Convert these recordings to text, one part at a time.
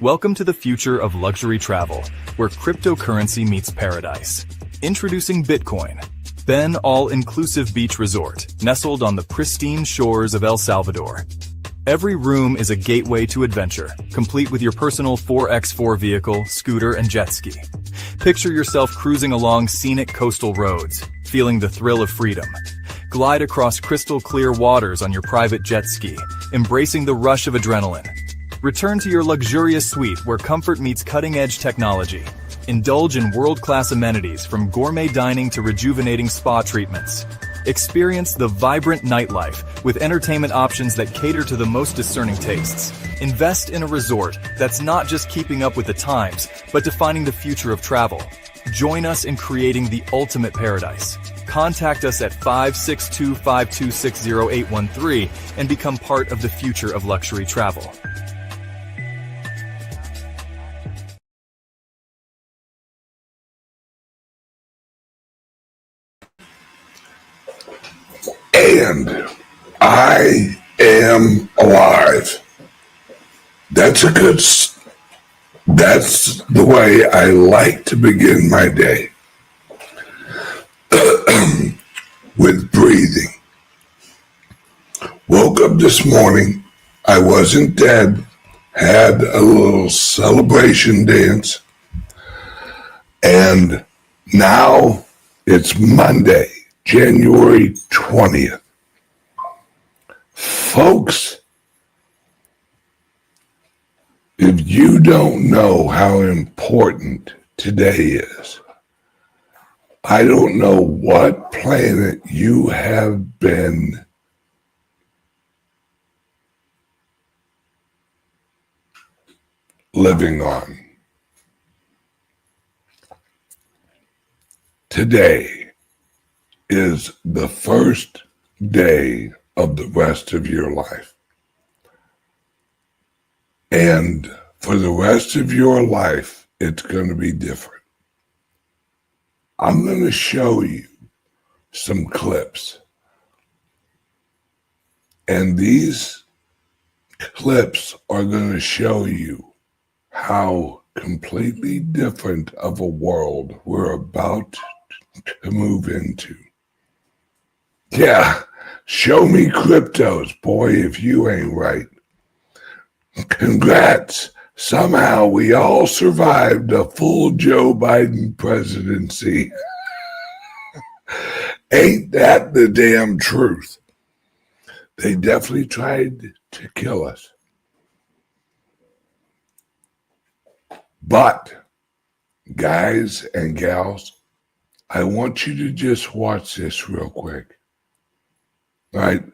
Welcome to the future of luxury travel, where cryptocurrency meets paradise. Introducing Bitcoin, Ben all-inclusive beach resort, nestled on the pristine shores of El Salvador. Every room is a gateway to adventure, complete with your personal 4x4 vehicle, scooter, and jet ski. Picture yourself cruising along scenic coastal roads, feeling the thrill of freedom. Glide across crystal-clear waters on your private jet ski, embracing the rush of adrenaline. Return to your luxurious suite where comfort meets cutting-edge technology. Indulge in world-class amenities from gourmet dining to rejuvenating spa treatments. Experience the vibrant nightlife with entertainment options that cater to the most discerning tastes. Invest in a resort that's not just keeping up with the times, but defining the future of travel. Join us in creating the ultimate paradise. Contact us at 562-526-0813 and become part of the future of luxury travel. And I am alive. That's the way I like to begin my day. With breathing. Woke up this morning. I wasn't dead. Had a little celebration dance. And now it's Monday, January 20th. Folks, if you don't know how important today is, I don't know what planet you have been living on. Today is the first day of the rest of your life. And for the rest of your life, it's going to be different. I'm going to show you some clips. And these clips are going to show you how completely different of a world we're about to move into. Yeah, show me cryptos, boy, if you ain't right. Congrats. Somehow we all survived a full Joe Biden presidency. Ain't that the damn truth? They definitely tried to kill us. But, guys and gals, I want you to just watch this real quick. All right?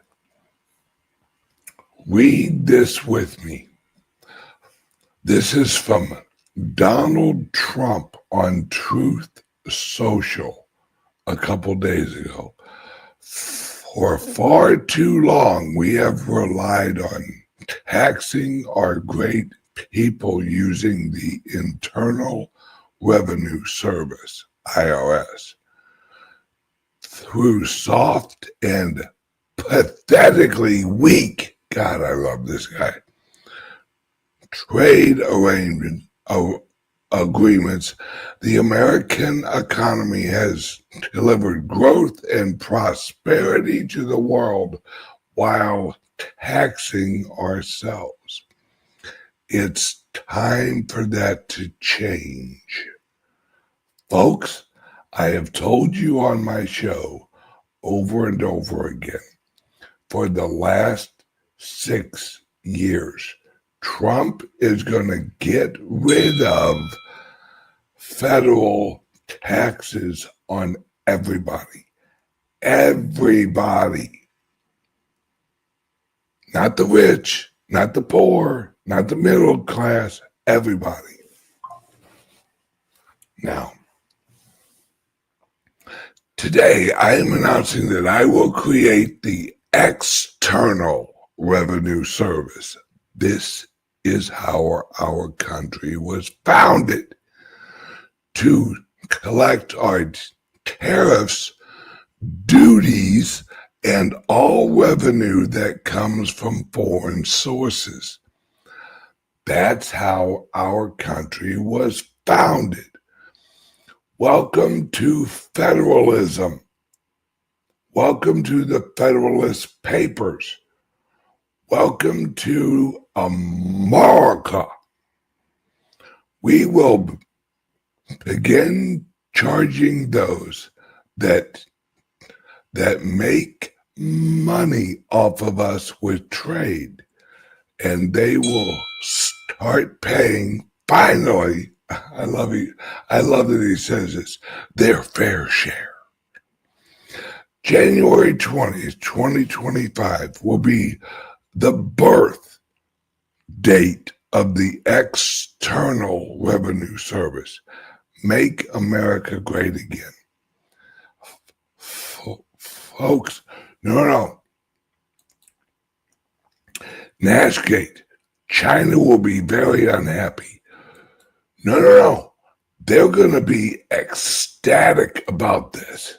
Read this with me. This is from Donald Trump on Truth Social a couple days ago. For far too long, we have relied on taxing our great people using the Internal Revenue Service, IRS, through soft and pathetically weak, God, I love this guy, trade agreements. The American economy has delivered growth and prosperity to the world while taxing ourselves. It's time for that to change. Folks, I have told you on my show over and over again, for the last 6 years, Trump is going to get rid of federal taxes on everybody. Everybody. Not the rich, not the poor, not the middle class, everybody. Now, today I am announcing that I will create the External Revenue Service. This is how our country was founded, to collect our tariffs, duties, and all revenue that comes from foreign sources. That's how our country was founded. Welcome to federalism. Welcome to the Federalist Papers. Welcome to America. We will begin charging those that make money off of us with trade, and they will start paying, finally, I love that he says this, their fair share. January 20th, 2025 will be the birth date of the External Revenue Service. Make America Great Again. Folks, no. Nashgate, China will be very unhappy. No. They're going to be ecstatic about this.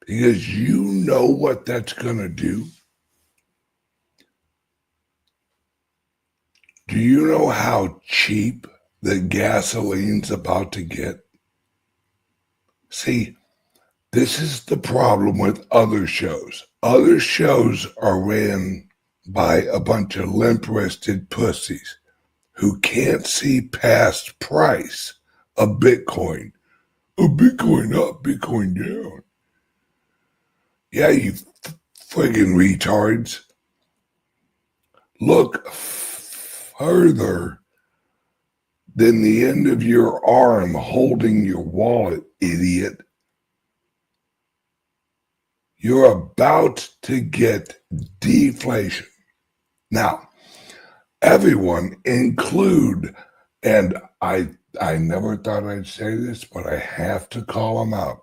Because you know what that's going to do? Do you know how cheap the gasoline's about to get? See, this is the problem with other shows. Other shows are ran by a bunch of limp-wristed pussies who can't see past price of Bitcoin. Oh, Bitcoin up, Bitcoin down. Yeah, you friggin' retards. Look further than the end of your arm holding your wallet, idiot. You're about to get deflation. Now, everyone include, and I never thought I'd say this, but I have to call them out.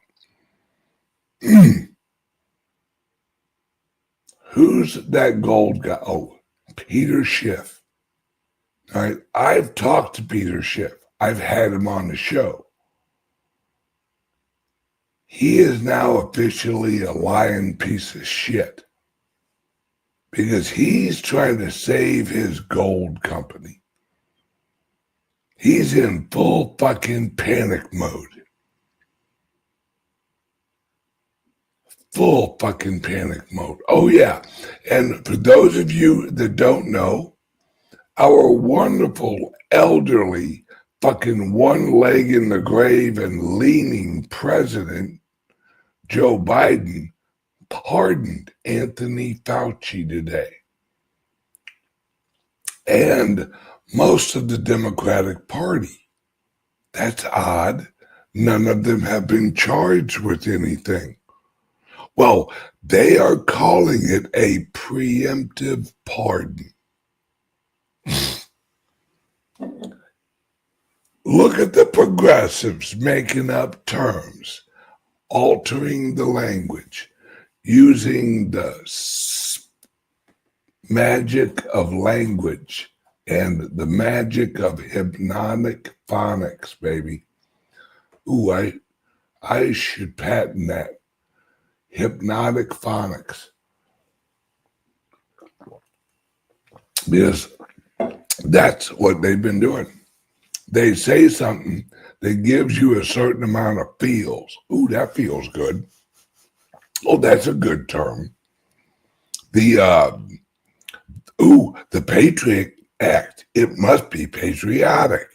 Who's that gold guy? Oh, Peter Schiff. All right, I've talked to Peter Schiff. I've had him on the show. He is now officially a lying piece of shit because he's trying to save his gold company. He's in full fucking panic mode. Full fucking panic mode. Oh, yeah. And for those of you that don't know, our wonderful elderly fucking one leg in the grave and leaning president, Joe Biden, pardoned Anthony Fauci today. And most of the Democratic Party. That's odd. None of them have been charged with anything. Well, they are calling it a preemptive pardon. Look at the progressives making up terms, altering the language, using the magic of language and the magic of hypnotic phonics, baby. Ooh, I should patent that. Hypnotic phonics. Because that's what they've been doing. They say something that gives you a certain amount of feels. Ooh, that feels good. Oh, that's a good term. The Patriot Act. It must be patriotic.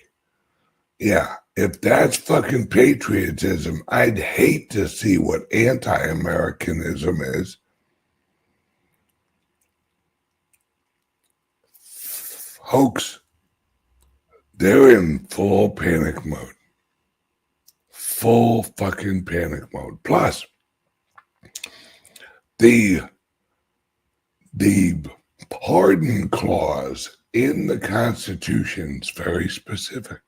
Yeah, if that's fucking patriotism, I'd hate to see what anti-Americanism is. Folks, they're in full panic mode. Full fucking panic mode. Plus, the pardon clause in the Constitution is very specific.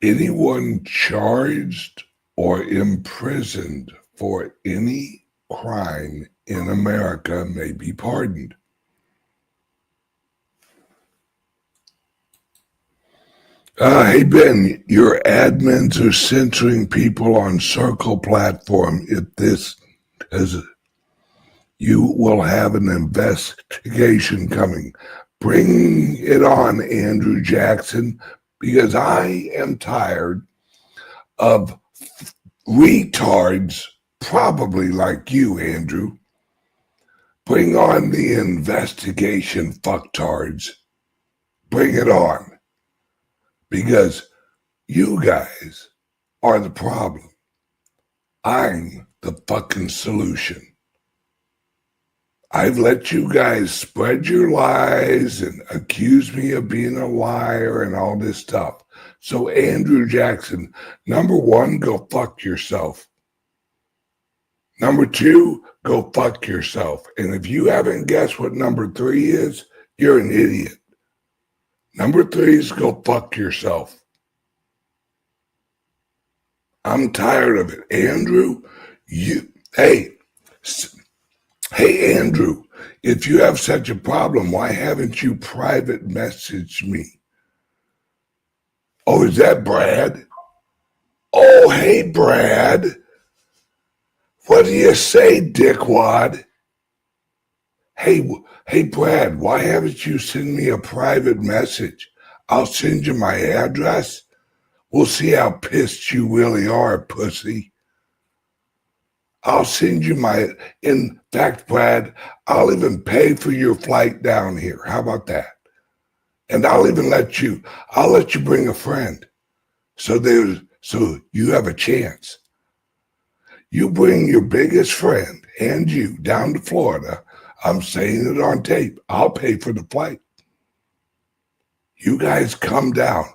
Anyone charged or imprisoned for any crime in America may be pardoned. Hey, Ben, your admins are censoring people on Circle platform. If this is You will have an investigation coming. Bring it on, Andrew Jackson, because I am tired of retards, probably like you, Andrew. Bring on the investigation, fucktards. Bring it on. Because you guys are the problem. I'm the fucking solution. I've let you guys spread your lies and accuse me of being a liar and all this stuff. So, Andrew Jackson, number one, go fuck yourself. Number two, go fuck yourself. And if you haven't guessed what number three is, you're an idiot. Number three is go fuck yourself. I'm tired of it. Andrew, hey, Andrew, if you have such a problem, why haven't you private messaged me? Oh, is that Brad? Oh, hey, Brad. What do you say, dickwad? Hey, Brad, why haven't you sent me a private message? I'll send you my address. We'll see how pissed you really are, pussy. I'll send you in fact, Brad, I'll even pay for your flight down here. How about that? And I'll let you bring a friend. So you have a chance. You bring your biggest friend and you down to Florida. I'm saying it on tape. I'll pay for the flight. You guys come down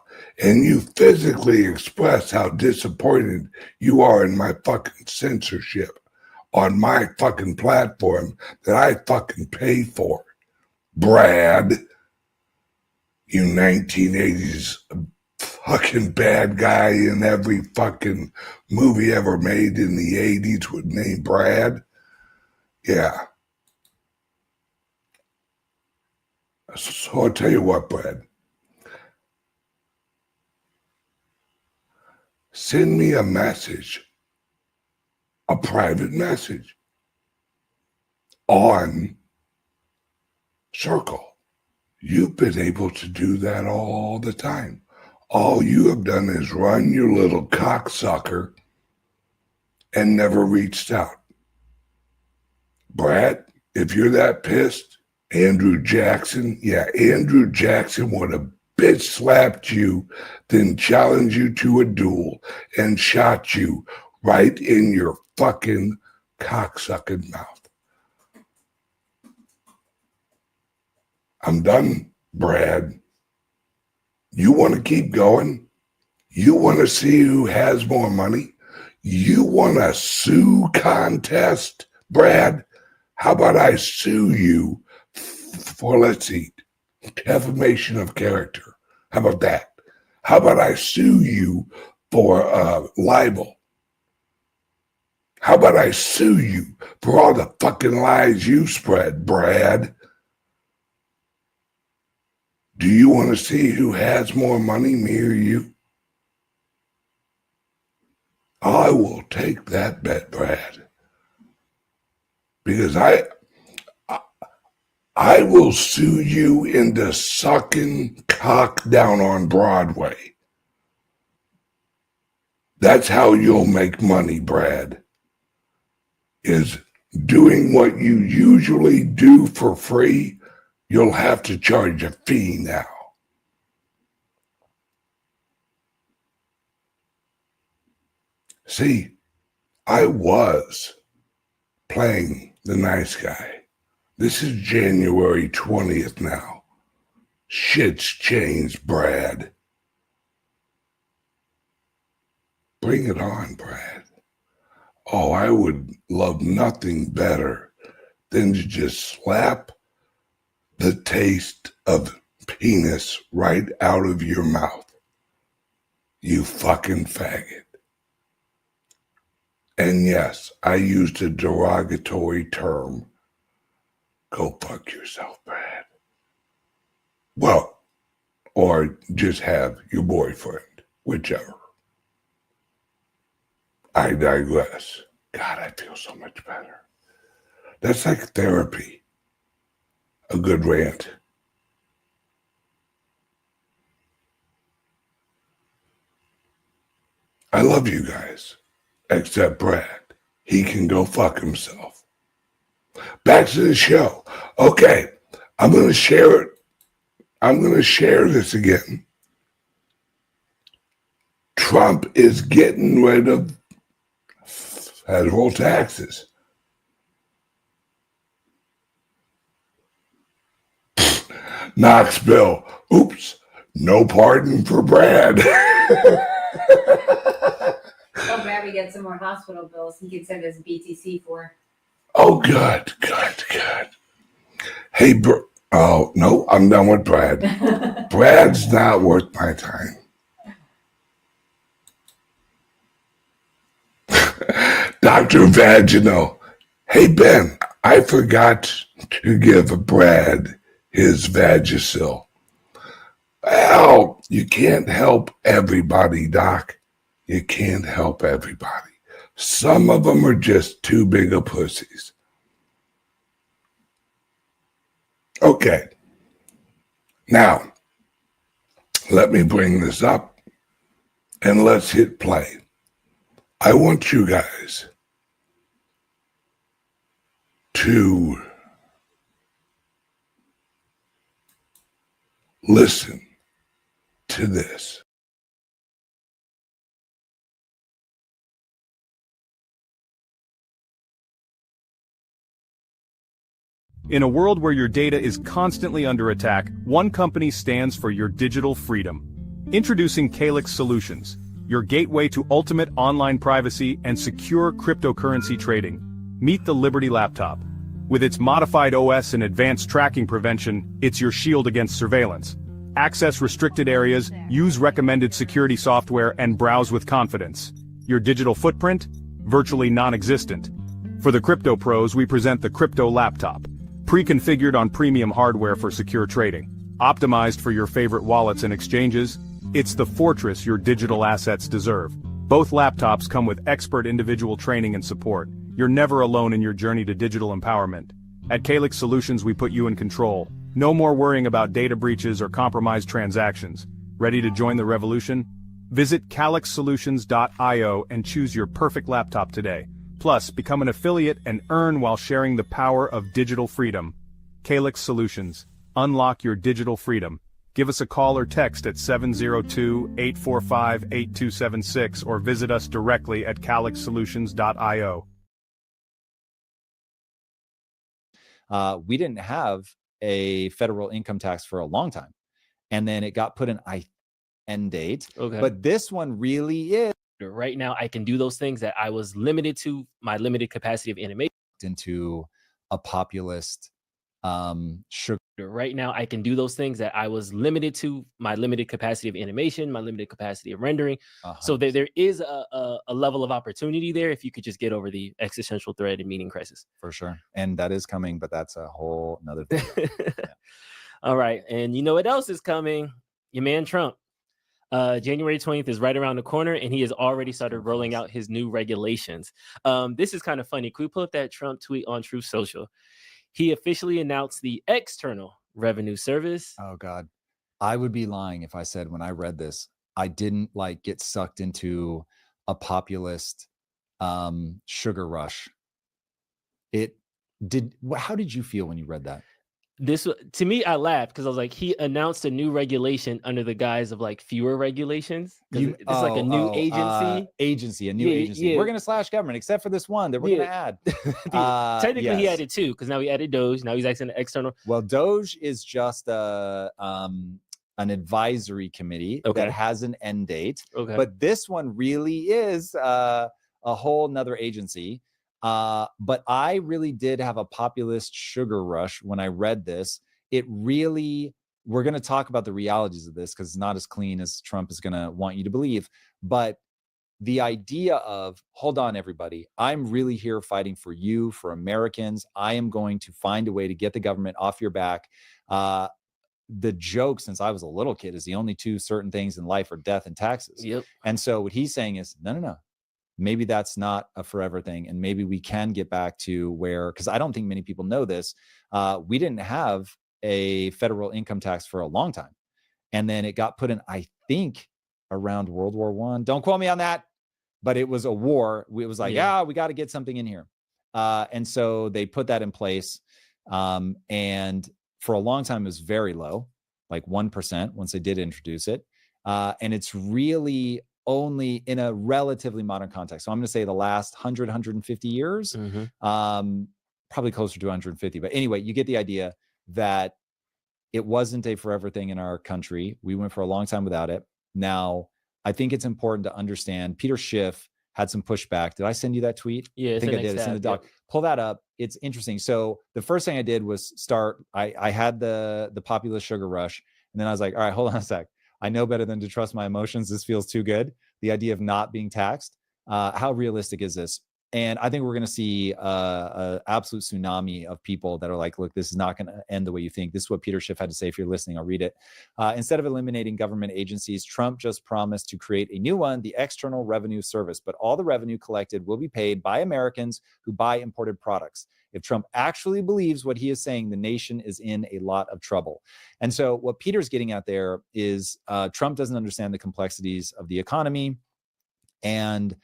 and you physically express how disappointed you are in my fucking censorship on my fucking platform that I fucking pay for. Brad, you 1980s fucking bad guy in every fucking movie ever made in the 80s with name Brad. Yeah. So I'll tell you what, Brad. Send me a message, a private message on Circle. You've been able to do that all the time. All you have done is run your little cocksucker and never reached out. Brad, if you're that pissed, Andrew Jackson would have bitch slapped you, then challenged you to a duel and shot you right in your fucking cocksucking mouth. I'm done, Brad. You want to keep going? You want to see who has more money? You want a sue contest, Brad? How about I sue you for, let's see, defamation of character? How about that? How about I sue you for libel? How about I sue you for all the fucking lies you spread, Brad? Do you want to see who has more money, me or you? I will take that bet, Brad. Because I will sue you into sucking cock down on Broadway. That's how you'll make money, Brad. Is doing what you usually do for free, you'll have to charge a fee now. See, I was playing the nice guy. This is January 20th now. Shit's changed, Brad. Bring it on, Brad. Oh, I would love nothing better than to just slap the taste of penis right out of your mouth. You fucking faggot. And yes, I used a derogatory term. Go fuck yourself, Brad. Well, or just have your boyfriend, whichever. I digress. God, I feel so much better. That's like therapy. A good rant. I love you guys, except Brad. He can go fuck himself. Back to the show. Okay, I'm going to share it. I'm going to share this again. Trump is getting rid of federal taxes. Knoxville. Oops. No pardon for Brad. Oh, Brad, we get some more hospital bills he can send us BTC for. Oh, good. Hey, oh, no, I'm done with Brad. Brad's not worth my time. Dr. Vaginal. Hey, Ben, I forgot to give Brad his Vagisil. Well, you can't help everybody, Doc. You can't help everybody. Some of them are just too big of pussies. Okay. Now, let me bring this up and let's hit play. I want you guys to listen to this. In a world where your data is constantly under attack, one company stands for your digital freedom. Introducing CALIX Solutions, your gateway to ultimate online privacy and secure cryptocurrency trading. Meet the Liberty laptop. With its modified OS and advanced tracking prevention, it's your shield against surveillance. Access restricted areas, use recommended security software, and browse with confidence. Your digital footprint? Virtually non-existent. For the crypto pros, we present the Crypto Laptop. Pre-configured on premium hardware for secure trading. Optimized for your favorite wallets and exchanges, it's the fortress your digital assets deserve. Both laptops come with expert individual training and support. You're never alone in your journey to digital empowerment. At CALIX Solutions, we put you in control. No more worrying about data breaches or compromised transactions. Ready to join the revolution? Visit calixsolutions.io and choose your perfect laptop today. Plus, become an affiliate and earn while sharing the power of digital freedom. CALIX Solutions. Unlock your digital freedom. Give us a call or text at 702-845-8276 or visit us directly at calixsolutions.io. We didn't have a federal income tax for a long time. And then it got put in end date. Okay. But this one really is. Right now, I can do those things that I was limited to, my limited capacity of animation. Into a populist sugar. Right now, I can do those things that I was limited to, my limited capacity of animation, my limited capacity of rendering. So there is a level of opportunity there if you could just get over the existential threat and meaning crisis. For sure. And that is coming, but that's a whole nother thing. Yeah. All right. And you know what else is coming? Your man Trump. January 20th is right around the corner, and he has already started rolling out his new regulations. This is kind of funny. Can we pull up that Trump tweet on Truth Social? He officially announced the External Revenue Service. Oh, God. I would be lying if I said when I read this, I didn't get sucked into a populist sugar rush. How did you feel when you read that? This, to me, I laughed because I was like, he announced a new regulation under the guise of fewer regulations. It's like a new agency. A new agency. Yeah. We're going to slash government except for this one that we're going to add. Technically, he added two because now he added Doge. Now he's actually an external. Well, Doge is just an advisory committee that has an end date. Okay. But this one really is a whole nother agency. But I really did have a populist sugar rush when I read this. We're going to talk about the realities of this because it's not as clean as Trump is going to want you to believe. But the idea of, hold on, everybody, I'm really here fighting for you, for Americans. I am going to find a way to get the government off your back. The joke since I was a little kid is the only two certain things in life are death and taxes. Yep. And so what he's saying is, no. maybe that's not a forever thing. And maybe we can get back to where, because I don't think many people know this, we didn't have a federal income tax for a long time. And then it got put in, I think, around World War I. Don't quote me on that, but it was a war. It was like, we got to get something in here. And so they put that in place. And for a long time, it was very low, like 1% once they did introduce it. And it's really only in a relatively modern context. So I'm going to say the last 100, 150 years, probably closer to 150. But anyway, you get the idea that it wasn't a forever thing in our country. We went for a long time without it. Now, I think it's important to understand Peter Schiff had some pushback. Did I send you that tweet? Yeah, I think I did. It's in the doc. Yep. Pull that up. It's interesting. So the first thing I did was I had the populist sugar rush. And then I was like, all right, hold on a sec. I know better than to trust my emotions. This feels too good. The idea of not being taxed. How realistic is this? And I think we're going to see an absolute tsunami of people that are like, look, this is not going to end the way you think. This is what Peter Schiff had to say. If you're listening, I'll read it. Instead of eliminating government agencies, Trump just promised to create a new one, the External Revenue Service. But all the revenue collected will be paid by Americans who buy imported products. If Trump actually believes what he is saying, the nation is in a lot of trouble. And so what Peter's getting at there is Trump doesn't understand the complexities of the economy. And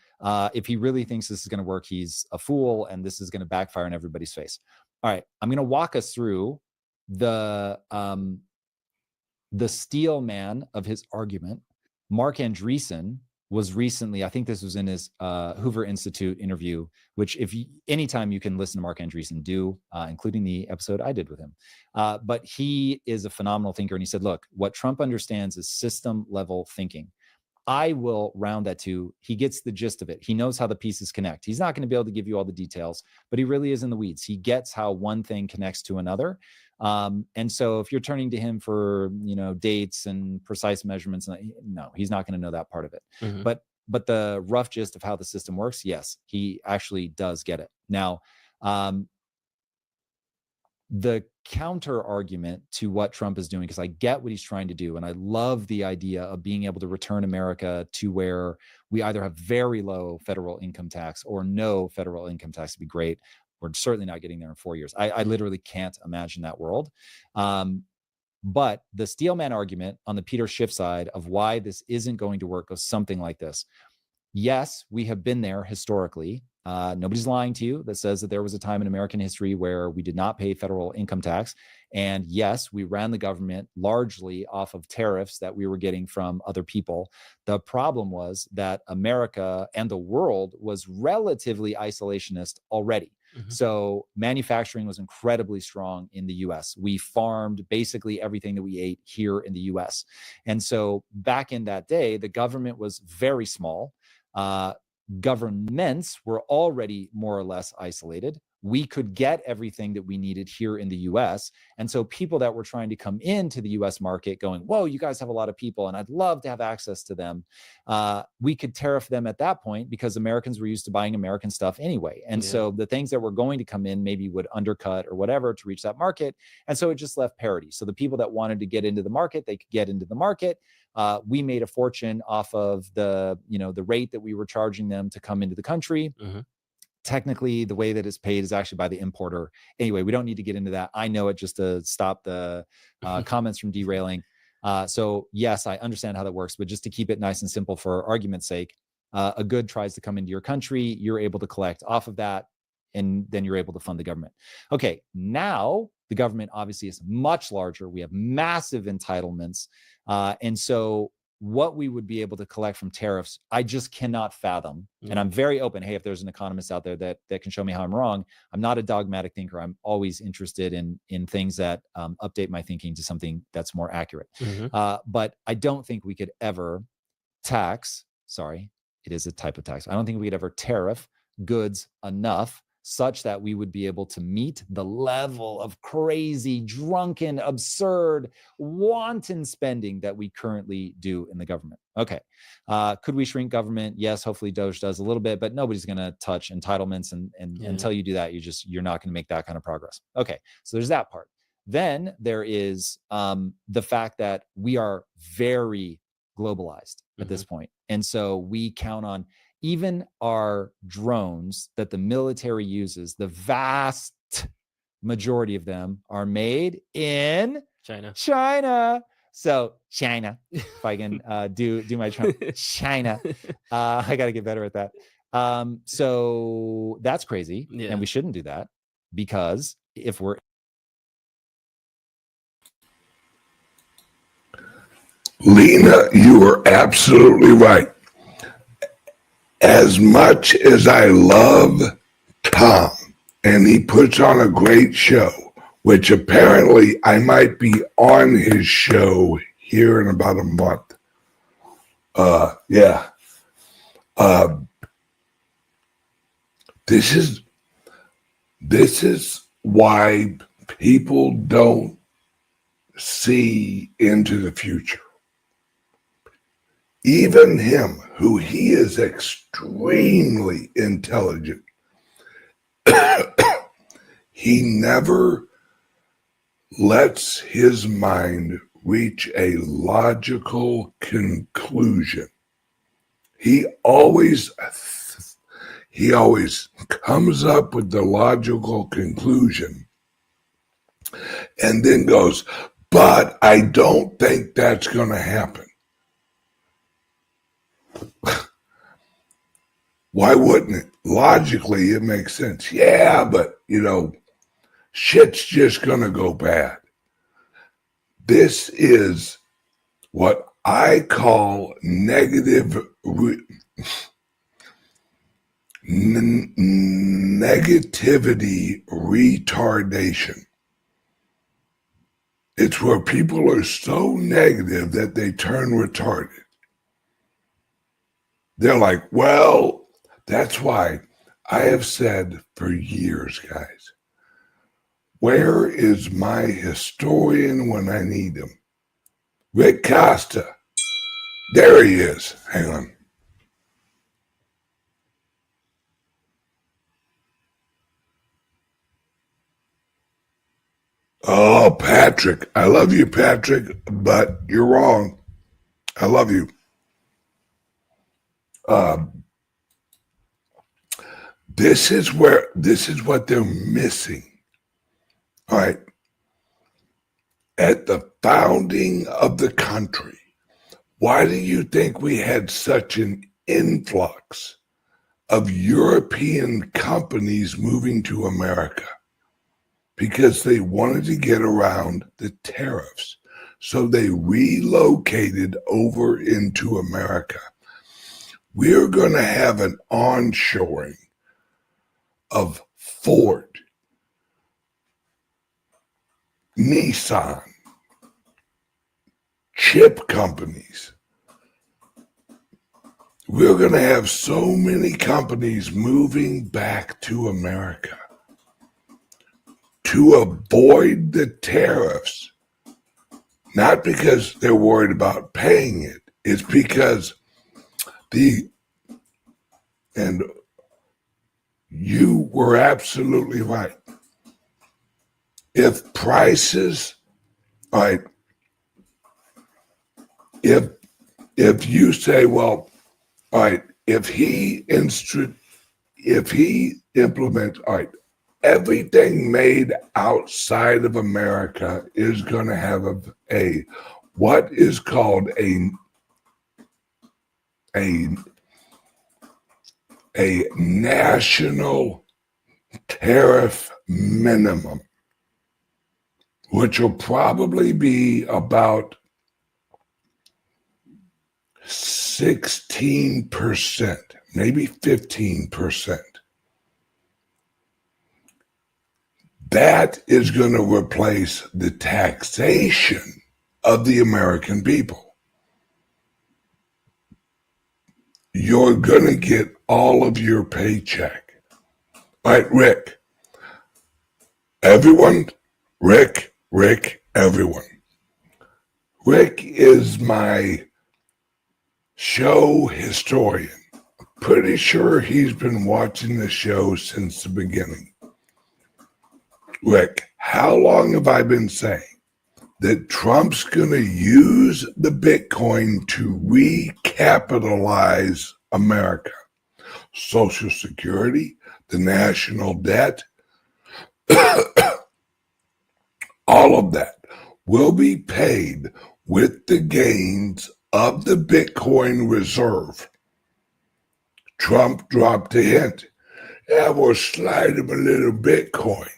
if he really thinks this is going to work, he's a fool, and this is going to backfire in everybody's face. All right, I'm going to walk us through the steel man of his argument. Mark Andreessen was recently, I think this was in his Hoover Institute interview, which anytime you can listen to Mark Andreessen, do, including the episode I did with him. But he is a phenomenal thinker. And he said, look, what Trump understands is system level thinking. I will round that to, he gets the gist of it. He knows how the pieces connect. He's not going to be able to give you all the details, but he really is in the weeds. He gets how one thing connects to another. And so if you're turning to him for, dates and precise measurements, no, he's not going to know that part of it. Mm-hmm. But the rough gist of how the system works, yes, he actually does get it. Now, the counter argument to what Trump is doing, because I get what he's trying to do. And I love the idea of being able to return America to where we either have very low federal income tax or no federal income tax. Would be great. We're certainly not getting there in 4 years. I literally can't imagine that world. But the steelman argument on the Peter Schiff side of why this isn't going to work goes something like this. Yes, we have been there historically. Nobody's lying to you that says that there was a time in American history where we did not pay federal income tax. And yes, we ran the government largely off of tariffs that we were getting from other people. The problem was that America and the world was relatively isolationist already. Mm-hmm. So manufacturing was incredibly strong in the US. We farmed basically everything that we ate here in the US. And so back in that day, the government was very small. Governments were already more or less isolated. We could get everything that we needed here in the US. And so people that were trying to come into the US market going, whoa, you guys have a lot of people and I'd love to have access to them. We could tariff them at that point because Americans were used to buying American stuff anyway. And so the things that were going to come in maybe would undercut or whatever to reach that market. And so it just left parity. So the people that wanted to get into the market, they could get into the market. We made a fortune off of the rate that we were charging them to come into the country. Mm-hmm. Technically, the way that it's paid is actually by the importer. Anyway, we don't need to get into that. I know it just to stop the comments from derailing. So yes, I understand how that works, but just to keep it nice and simple for argument's sake, a good tries to come into your country, you're able to collect off of that, and then you're able to fund the government. Okay, now the government obviously is much larger. We have massive entitlements. And so what we would be able to collect from tariffs, I just cannot fathom. Mm-hmm. And I'm very open. Hey, if there's an economist out there that can show me how I'm wrong, I'm not a dogmatic thinker. I'm always interested in things that update my thinking to something that's more accurate. Mm-hmm. But I don't think we could ever it is a type of tax. I don't think we could ever tariff goods enough such that we would be able to meet the level of crazy, drunken, absurd, wanton spending that we currently do in the government. Okay. Could we shrink government? Yes, hopefully Doge does a little bit, but nobody's going to touch entitlements. And until you do that, you're not going to make that kind of progress. Okay. So there's that part. Then there is the fact that we are very globalized at this point. And so we count on even our drones that the military uses, the vast majority of them are made in China. So China, if I can do my Trump, China. I got to get better at that. So that's crazy. Yeah. And we shouldn't do that, because if we're Lena, you are absolutely right. As much as I love Tom, and he puts on a great show, which apparently I might be on his show here in about a month. Yeah. This is why people don't see into the future. Even him, who he is extremely intelligent, he never lets his mind reach a logical conclusion. He always comes up with the logical conclusion and then goes, but I don't think that's going to happen. Why wouldn't it? Logically, it makes sense. Yeah, but, shit's just going to go bad. This is what I call negativity retardation. It's where people are so negative that they turn retarded. They're like, well, that's why I have said for years, guys, where is my historian when I need him? Rick Costa. There he is. Hang on. Oh, Patrick. I love you, Patrick, but you're wrong. I love you. This is what they're missing. All right. At the founding of the country, why do you think we had such an influx of European companies moving to America? Because they wanted to get around the tariffs. So they relocated over into America. We're going to have an onshoring of Ford, Nissan, chip companies. We're going to have so many companies moving back to America to avoid the tariffs. Not because they're worried about paying it. It's because and you were absolutely right. If prices, all right, if you say, well, all right, if he implements, all right, everything made outside of America is going to have a what is called a national tariff minimum, which will probably be about 16%, maybe 15%. That is going to replace the taxation of the American people. You're going to get all of your paycheck. All right, Rick. Everyone, Rick, everyone. Rick is my show historian. Pretty sure he's been watching the show since the beginning. Rick, how long have I been saying that Trump's going to use the Bitcoin to recapitalize America? Social Security, the national debt, all of that will be paid with the gains of the Bitcoin reserve. Trump dropped a hint. Yeah, we'll slide him a little Bitcoin.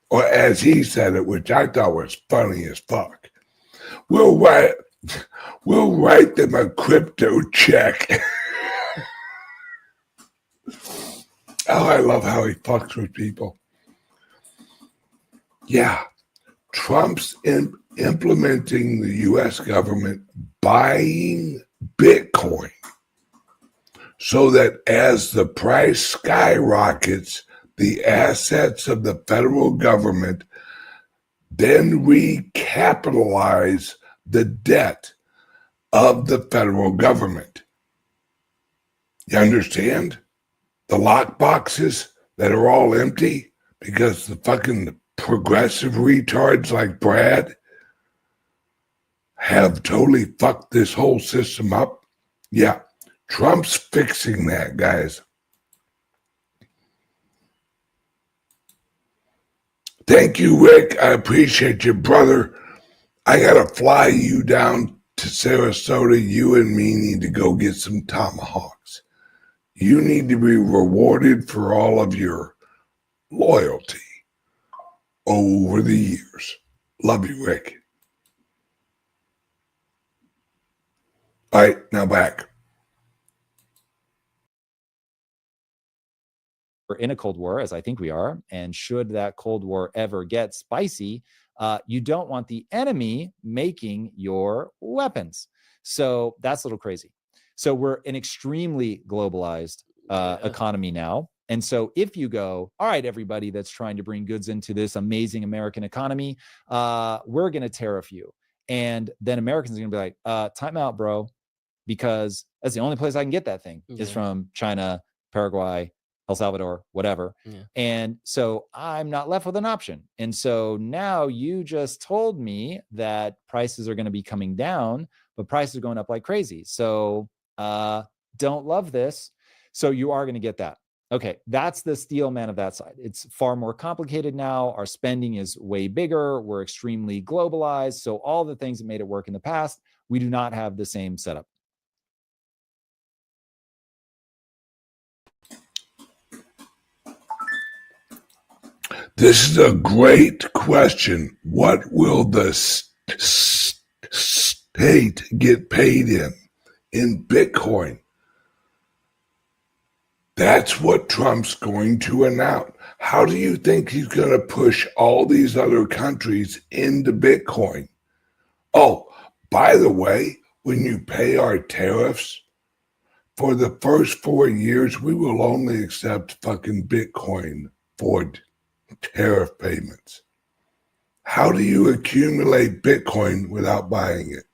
Or as he said it, which I thought was funny as fuck. We'll write them a crypto check. Oh, I love how he fucks with people. Yeah, Trump's implementing the U.S. government buying Bitcoin so that as the price skyrockets, the assets of the federal government then recapitalize the debt of the federal government. You understand? The lock boxes that are all empty because the fucking progressive retards like Brad have totally fucked this whole system up. Yeah, Trump's fixing that, guys. Thank you, Rick. I appreciate you, brother. I gotta fly you down to Sarasota. You and me need to go get some tomahawks. You need to be rewarded for all of your loyalty over the years. Love you, Rick. All right, now back. We're in a Cold War, as I think we are, and should that Cold War ever get spicy, you don't want the enemy making your weapons. So that's a little crazy. So we're an extremely globalized economy now. And so if you go, all right, everybody that's trying to bring goods into this amazing American economy, we're going to tariff you. And then Americans are going to be like, time out, bro, because that's the only place I can get that thing is from China, Paraguay, El Salvador, whatever. Yeah. And so I'm not left with an option. And so now you just told me that prices are going to be coming down, but prices are going up like crazy. So don't love this. So you are going to get that. Okay, that's the steel man of that side. It's far more complicated now. Our spending is way bigger. We're extremely globalized. So all the things that made it work in the past, we do not have the same setup. This is a great question. What will the state get paid in Bitcoin? That's what Trump's going to announce. How do you think he's going to push all these other countries into Bitcoin? Oh, by the way, when you pay our tariffs, for the first 4 years, we will only accept fucking Bitcoin for tariff payments. How do you accumulate Bitcoin without buying it?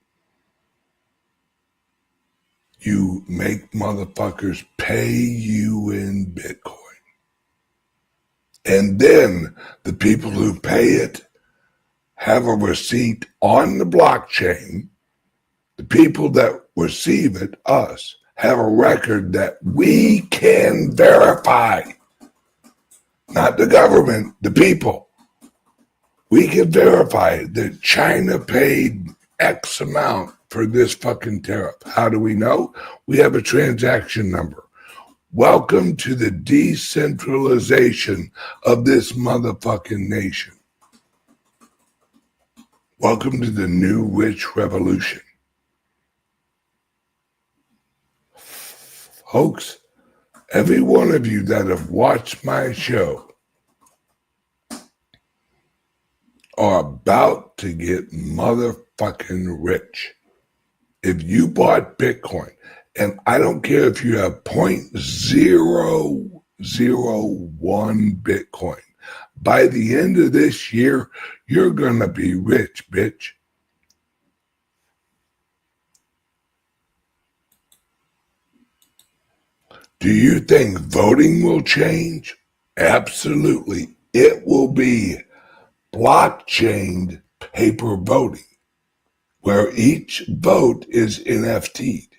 You make motherfuckers pay you in Bitcoin. And then the people who pay it have a receipt on the blockchain. The people that receive it, us, have a record that we can verify. Not the government, the people. We can verify that China paid X amount for this fucking tariff. How do we know? We have a transaction number. Welcome to the decentralization of this motherfucking nation. Welcome to the new rich revolution. Folks, every one of you that have watched my show are about to get motherfucking rich. If you bought Bitcoin, and I don't care if you have 0.001 Bitcoin, by the end of this year, you're going to be rich, bitch. Do you think voting will change? Absolutely. It will be blockchain paper voting, where each vote is NFT'd.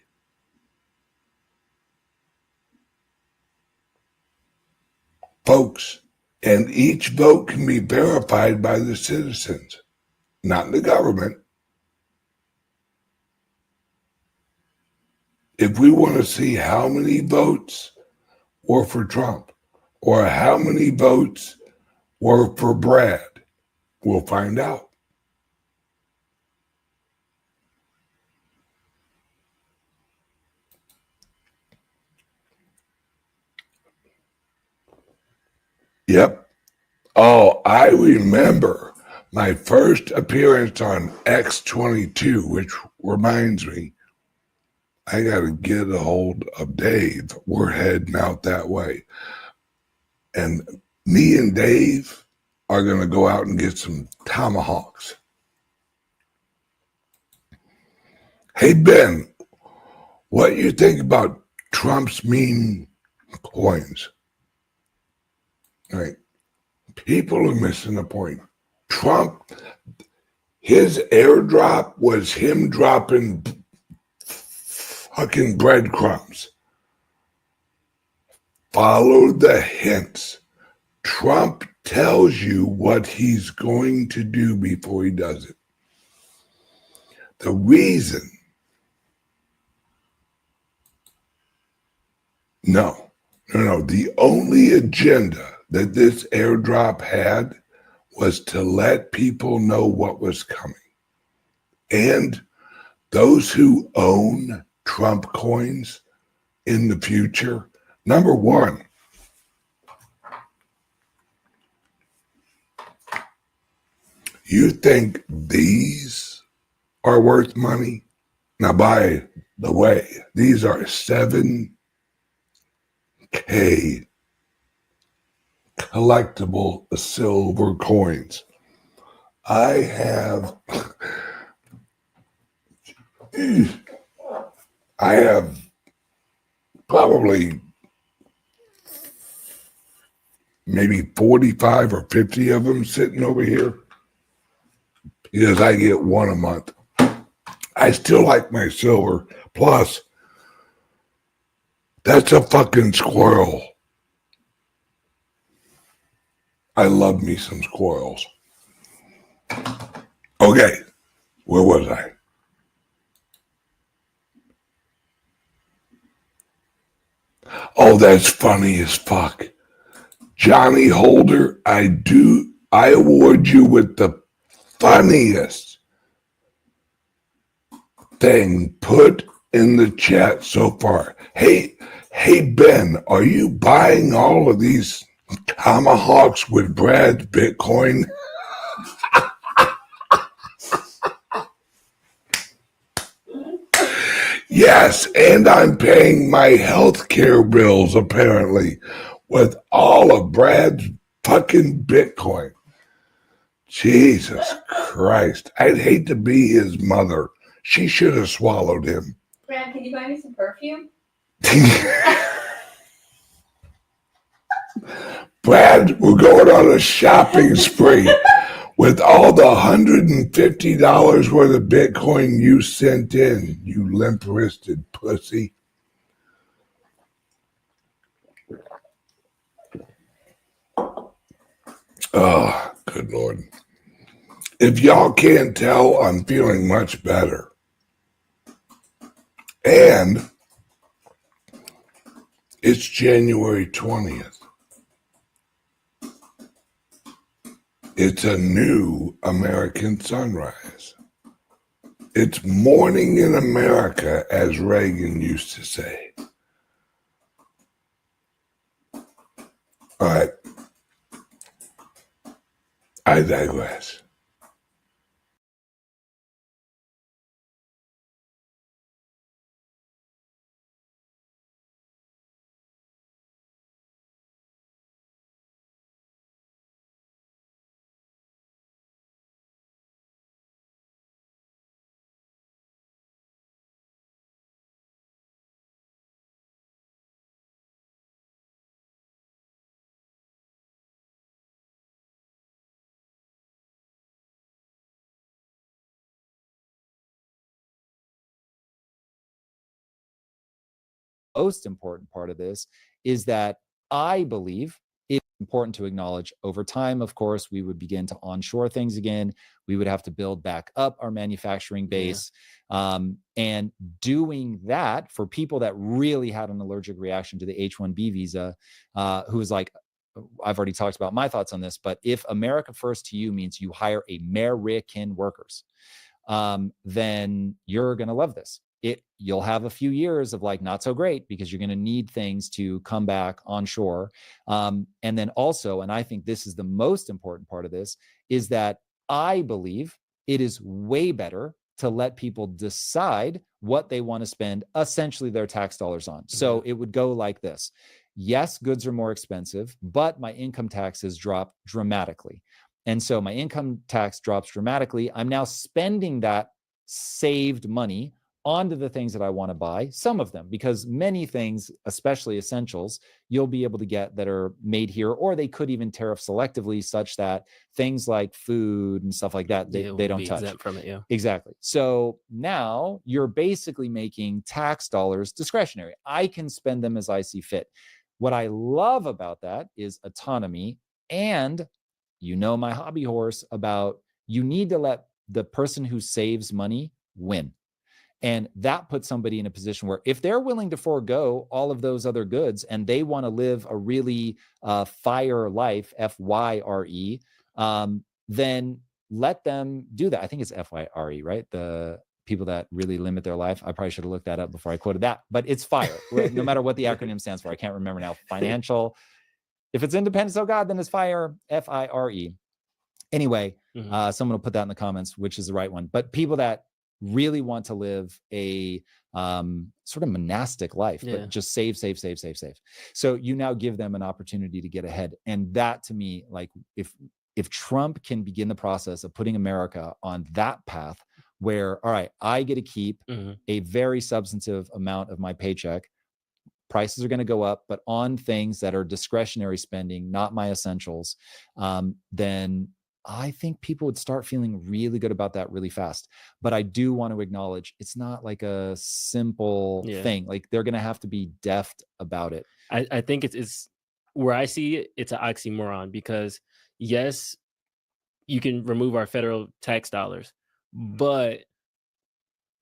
folks. And each vote can be verified by the citizens, not the government. If we want to see how many votes were for Trump or how many votes were for Brad, we'll find out. Yep. Oh, I remember my first appearance on X22, which reminds me, I got to get a hold of Dave. We're heading out that way. And me and Dave are going to go out and get some tomahawks. Hey, Ben, what do you think about Trump's meme coins? Right. People are missing the point. Trump, his airdrop was him dropping fucking breadcrumbs. Follow the hints. Trump tells you what he's going to do before he does it. The reason, no, the only agenda that this airdrop had was to let people know what was coming. And those who own Trump coins in the future, number one, you think these are worth money? Now, by the way, these are 7K collectible silver coins. I have probably maybe 45 or 50 of them sitting over here because I get one a month. I still like my silver. Plus, that's a fucking squirrel. I love me some squirrels. Okay, where was I? Oh, that's funny as fuck. Johnny Holder, I award you with the funniest thing put in the chat so far. Hey, Ben, are you buying all of these tomahawks with Brad's Bitcoin? Yes, and I'm paying my health care bills, apparently, with all of Brad's fucking Bitcoin. Jesus Christ. I'd hate to be his mother. She should have swallowed him. Brad, can you buy me some perfume? Brad, we're going on a shopping spree with all the $150 worth of Bitcoin you sent in, you limp-wristed pussy. Oh, good Lord. If y'all can't tell, I'm feeling much better. And it's January 20th. It's a new American sunrise. It's morning in America, as Reagan used to say. All right. I digress. Most important part of this is that I believe it important to acknowledge over time, of course, we would begin to onshore things again. We would have to build back up our manufacturing base. And doing that for people that really had an allergic reaction to the H-1B visa, who was like, I've already talked about my thoughts on this, but if America First to you means you hire American workers, then you're going to love this. You'll have a few years of like not so great because you're going to need things to come back onshore. And then also, and I think this is the most important part of this, is that I believe it is way better to let people decide what they want to spend essentially their tax dollars on. So it would go like this. Yes, goods are more expensive, but my income taxes drop dramatically. And so my income tax drops dramatically. I'm now spending that saved money onto the things that I want to buy, some of them, because many things, especially essentials, you'll be able to get that are made here, or they could even tariff selectively such that things like food and stuff like that, they don't touch. Exempt from it, yeah. Exactly. So now you're basically making tax dollars discretionary. I can spend them as I see fit. What I love about that is autonomy, and you know my hobby horse about you need to let the person who saves money win. And that puts somebody in a position where if they're willing to forego all of those other goods and they want to live a really fire life, FYRE, then let them do that. I think it's FYRE, right? The people that really limit their life. I probably should have looked that up before I quoted that, but it's FIRE, no matter what the acronym stands for. I can't remember now. Financial. If it's independence, oh God, then it's FIRE, FIRE. Anyway, someone will put that in the comments, which is the right one. But people that really want to live a sort of monastic life, but just save. So you now give them an opportunity to get ahead. And that to me, like if Trump can begin the process of putting America on that path where, all right, I get to keep a very substantive amount of my paycheck, prices are going to go up, but on things that are discretionary spending, not my essentials, then I think people would start feeling really good about that really fast. But I do want to acknowledge it's not like a simple thing. Like they're going to have to be deft about it. I think it's where I see it, it's an oxymoron because yes, you can remove our federal tax dollars, but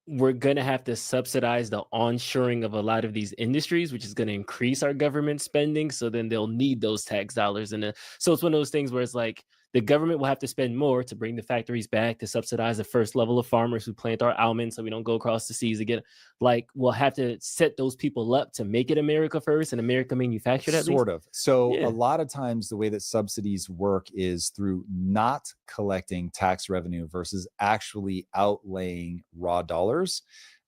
we're going to have to subsidize the onshoring of a lot of these industries, which is going to increase our government spending. So then they'll need those tax dollars. And so it's one of those things where it's like the government will have to spend more to bring the factories back, to subsidize the first level of farmers who plant our almonds so we don't go across the seas again. Like we'll have to set those people up to make it America first and America manufactured at least. Sort of. So a lot of times the way that subsidies work is through not collecting tax revenue versus actually outlaying raw dollars.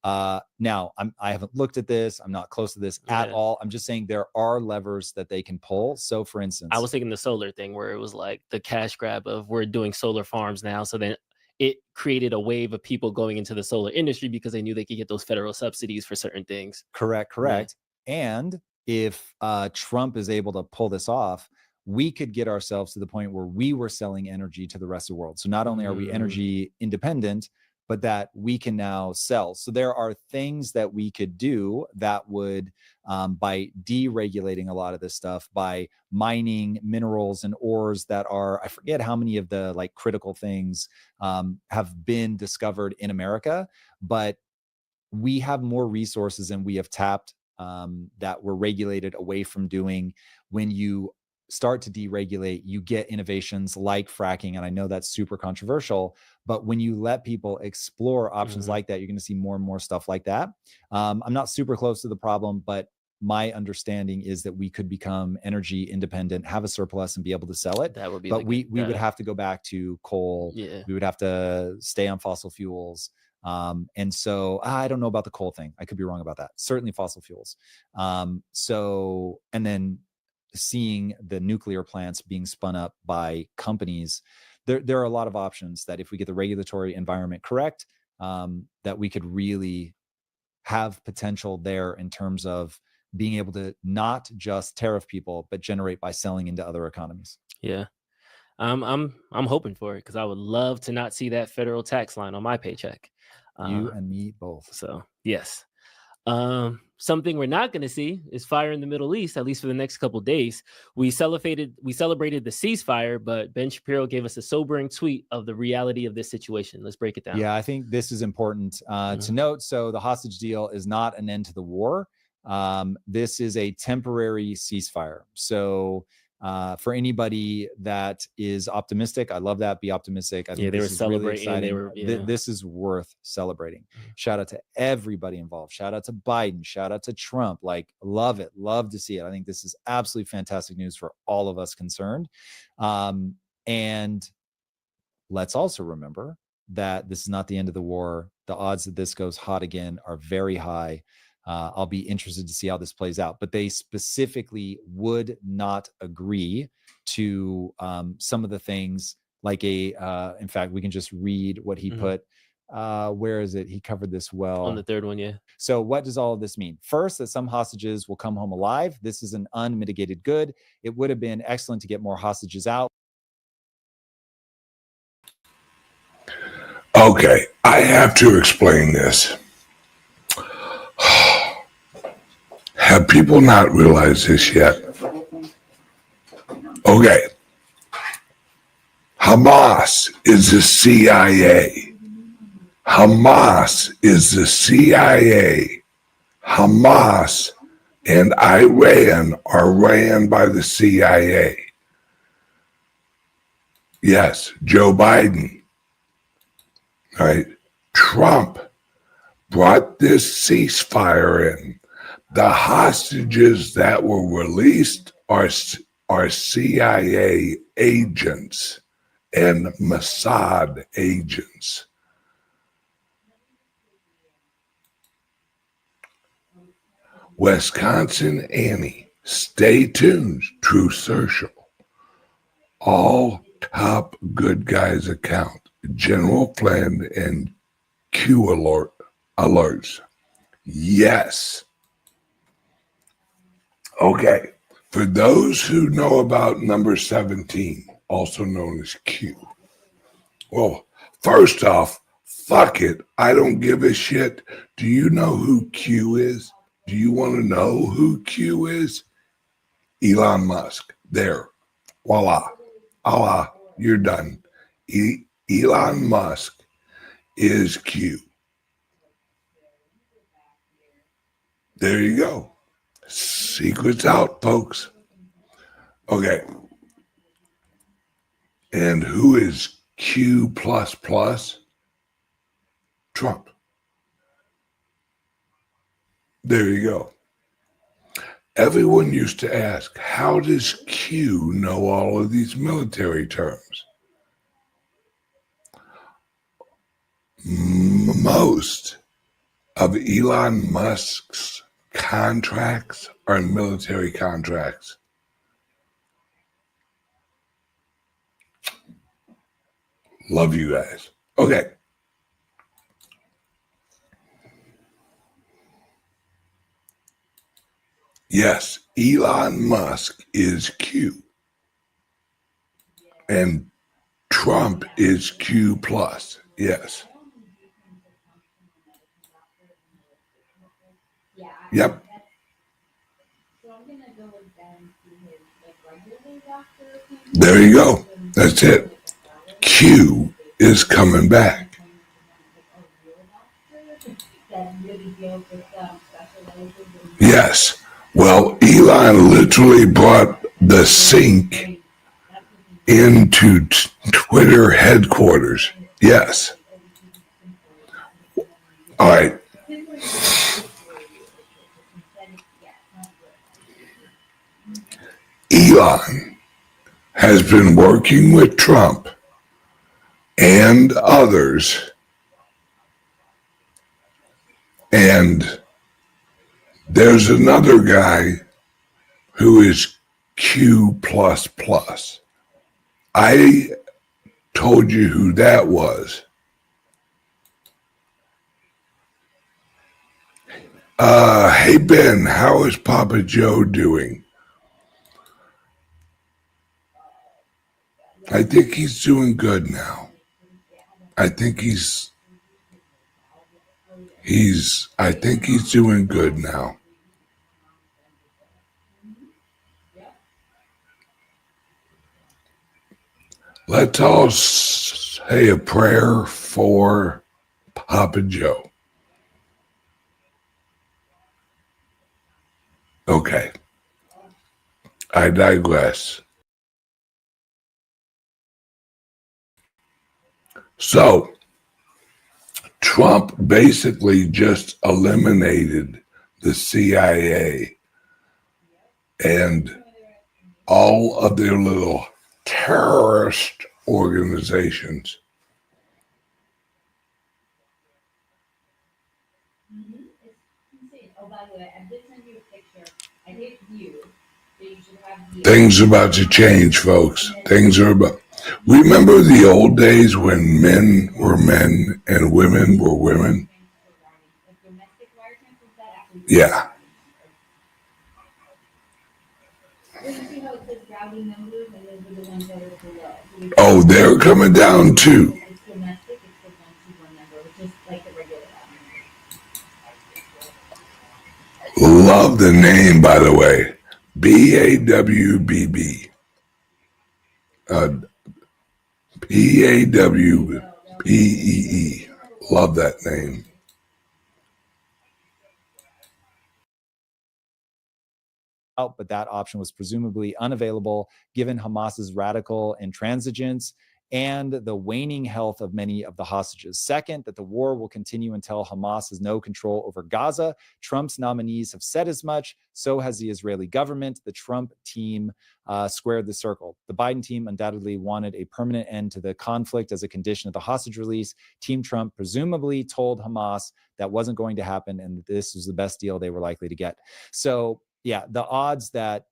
Now I haven't looked at this. I'm not close to this at all. I'm just saying there are levers that they can pull. So for instance, I was thinking the solar thing where it was like the cash grab of we're doing solar farms now. So then it created a wave of people going into the solar industry because they knew they could get those federal subsidies for certain things. Correct. Yeah. And if Trump is able to pull this off, we could get ourselves to the point where we were selling energy to the rest of the world. So not only are we energy independent, but that we can now sell. So there are things that we could do that would, by deregulating a lot of this stuff, by mining minerals and ores that are, I forget how many of the like critical things have been discovered in America, but we have more resources than we have tapped that were regulated away from doing. When you start to deregulate, you get innovations like fracking. And I know that's super controversial, but when you let people explore options like that, you're going to see more and more stuff like that. I'm not super close to the problem, but my understanding is that we could become energy independent, have a surplus and be able to sell it. That would be, but we would have to go back to coal. We would have to stay on fossil fuels. And so I don't know about the coal thing. I could be wrong about that. Certainly fossil fuels. So, and then seeing the nuclear plants being spun up by companies, there are a lot of options that if we get the regulatory environment correct, that we could really have potential there in terms of being able to not just tariff people, but generate by selling into other economies. Yeah. I'm hoping for it because I would love to not see that federal tax line on my paycheck. You and me both. So yes. Something we're not going to see is fire in the Middle East, at least for the next couple of days. We celebrated the ceasefire, but Ben Shapiro gave us a sobering tweet of the reality of this situation. Let's break it down. Yeah, I think this is important to note. So the hostage deal is not an end to the war. This is a temporary ceasefire. So for anybody that is optimistic, I love that. Be optimistic. I think they were this is really celebrating. exciting. This is worth celebrating. Shout out to everybody involved. Shout out to Biden. Shout out to Trump. Like, love it. Love to see it. I think this is absolutely fantastic news for all of us concerned. And let's also remember that this is not the end of the war. The odds that this goes hot again are very high. I'll be interested to see how this plays out, but they specifically would not agree to some of the things like in fact, we can just read what he put. Where is it? He covered this well. On the third one, yeah. So what does all of this mean? First, that some hostages will come home alive. This is an unmitigated good. It would have been excellent to get more hostages out. Okay, I have to explain this. Have people not realized this yet? Okay. Hamas is the CIA. Hamas is the CIA. Hamas and Iran are ran by the CIA. Yes, Joe Biden. Right? Trump brought this ceasefire in. The hostages that were released are CIA agents and Mossad agents. Wisconsin Annie, stay tuned, True Social. All top good guys account, General Flynn and Q alerts. Yes. Okay, for those who know about number 17, also known as Q. Well, first off, fuck it. I don't give a shit. Do you know who Q is? Do you want to know who Q is? Elon Musk. There. Voila. Allah, you're done. Elon Musk is Q. There you go. Secrets out, folks. Okay. And who is Q++? Trump. There you go. Everyone used to ask, how does Q know all of these military terms? Most of Elon Musk's contracts are military contracts. Love you guys. Okay. Yes, Elon Musk is Q. And Trump is Q+. Yes. Yep. There you go. That's it. Q is coming back. Yes. Well, Elon literally brought the sink into Twitter headquarters. Yes. All right. Elon has been working with Trump and others, and there's another guy who is Q++. I told you who that was. Hey Ben, how is Papa Joe doing? I think he's doing good now. I think he's I think he's doing good now. Let's all say a prayer for Papa Joe. Okay, I digress. So, Trump basically just eliminated the CIA and all of their little terrorist organizations. Oh, by the way, I did send you a picture. I hit view, so you should have view. Things are about to change, folks. Things are about. Remember the old days when men were men and women were women? Yeah. Oh, they're coming down too. Love the name, by the way. BAWBB. PAWPEE. Love that name. Out, but that option was presumably unavailable given Hamas's radical intransigence and the waning health of many of the hostages. Second, that the war will continue until Hamas has no control over Gaza. Trump's nominees have said as much. So has the Israeli government. The Trump team squared the circle. The Biden team undoubtedly wanted a permanent end to the conflict as a condition of the hostage release. Team Trump presumably told Hamas that wasn't going to happen and that this was the best deal they were likely to get. So yeah, the odds that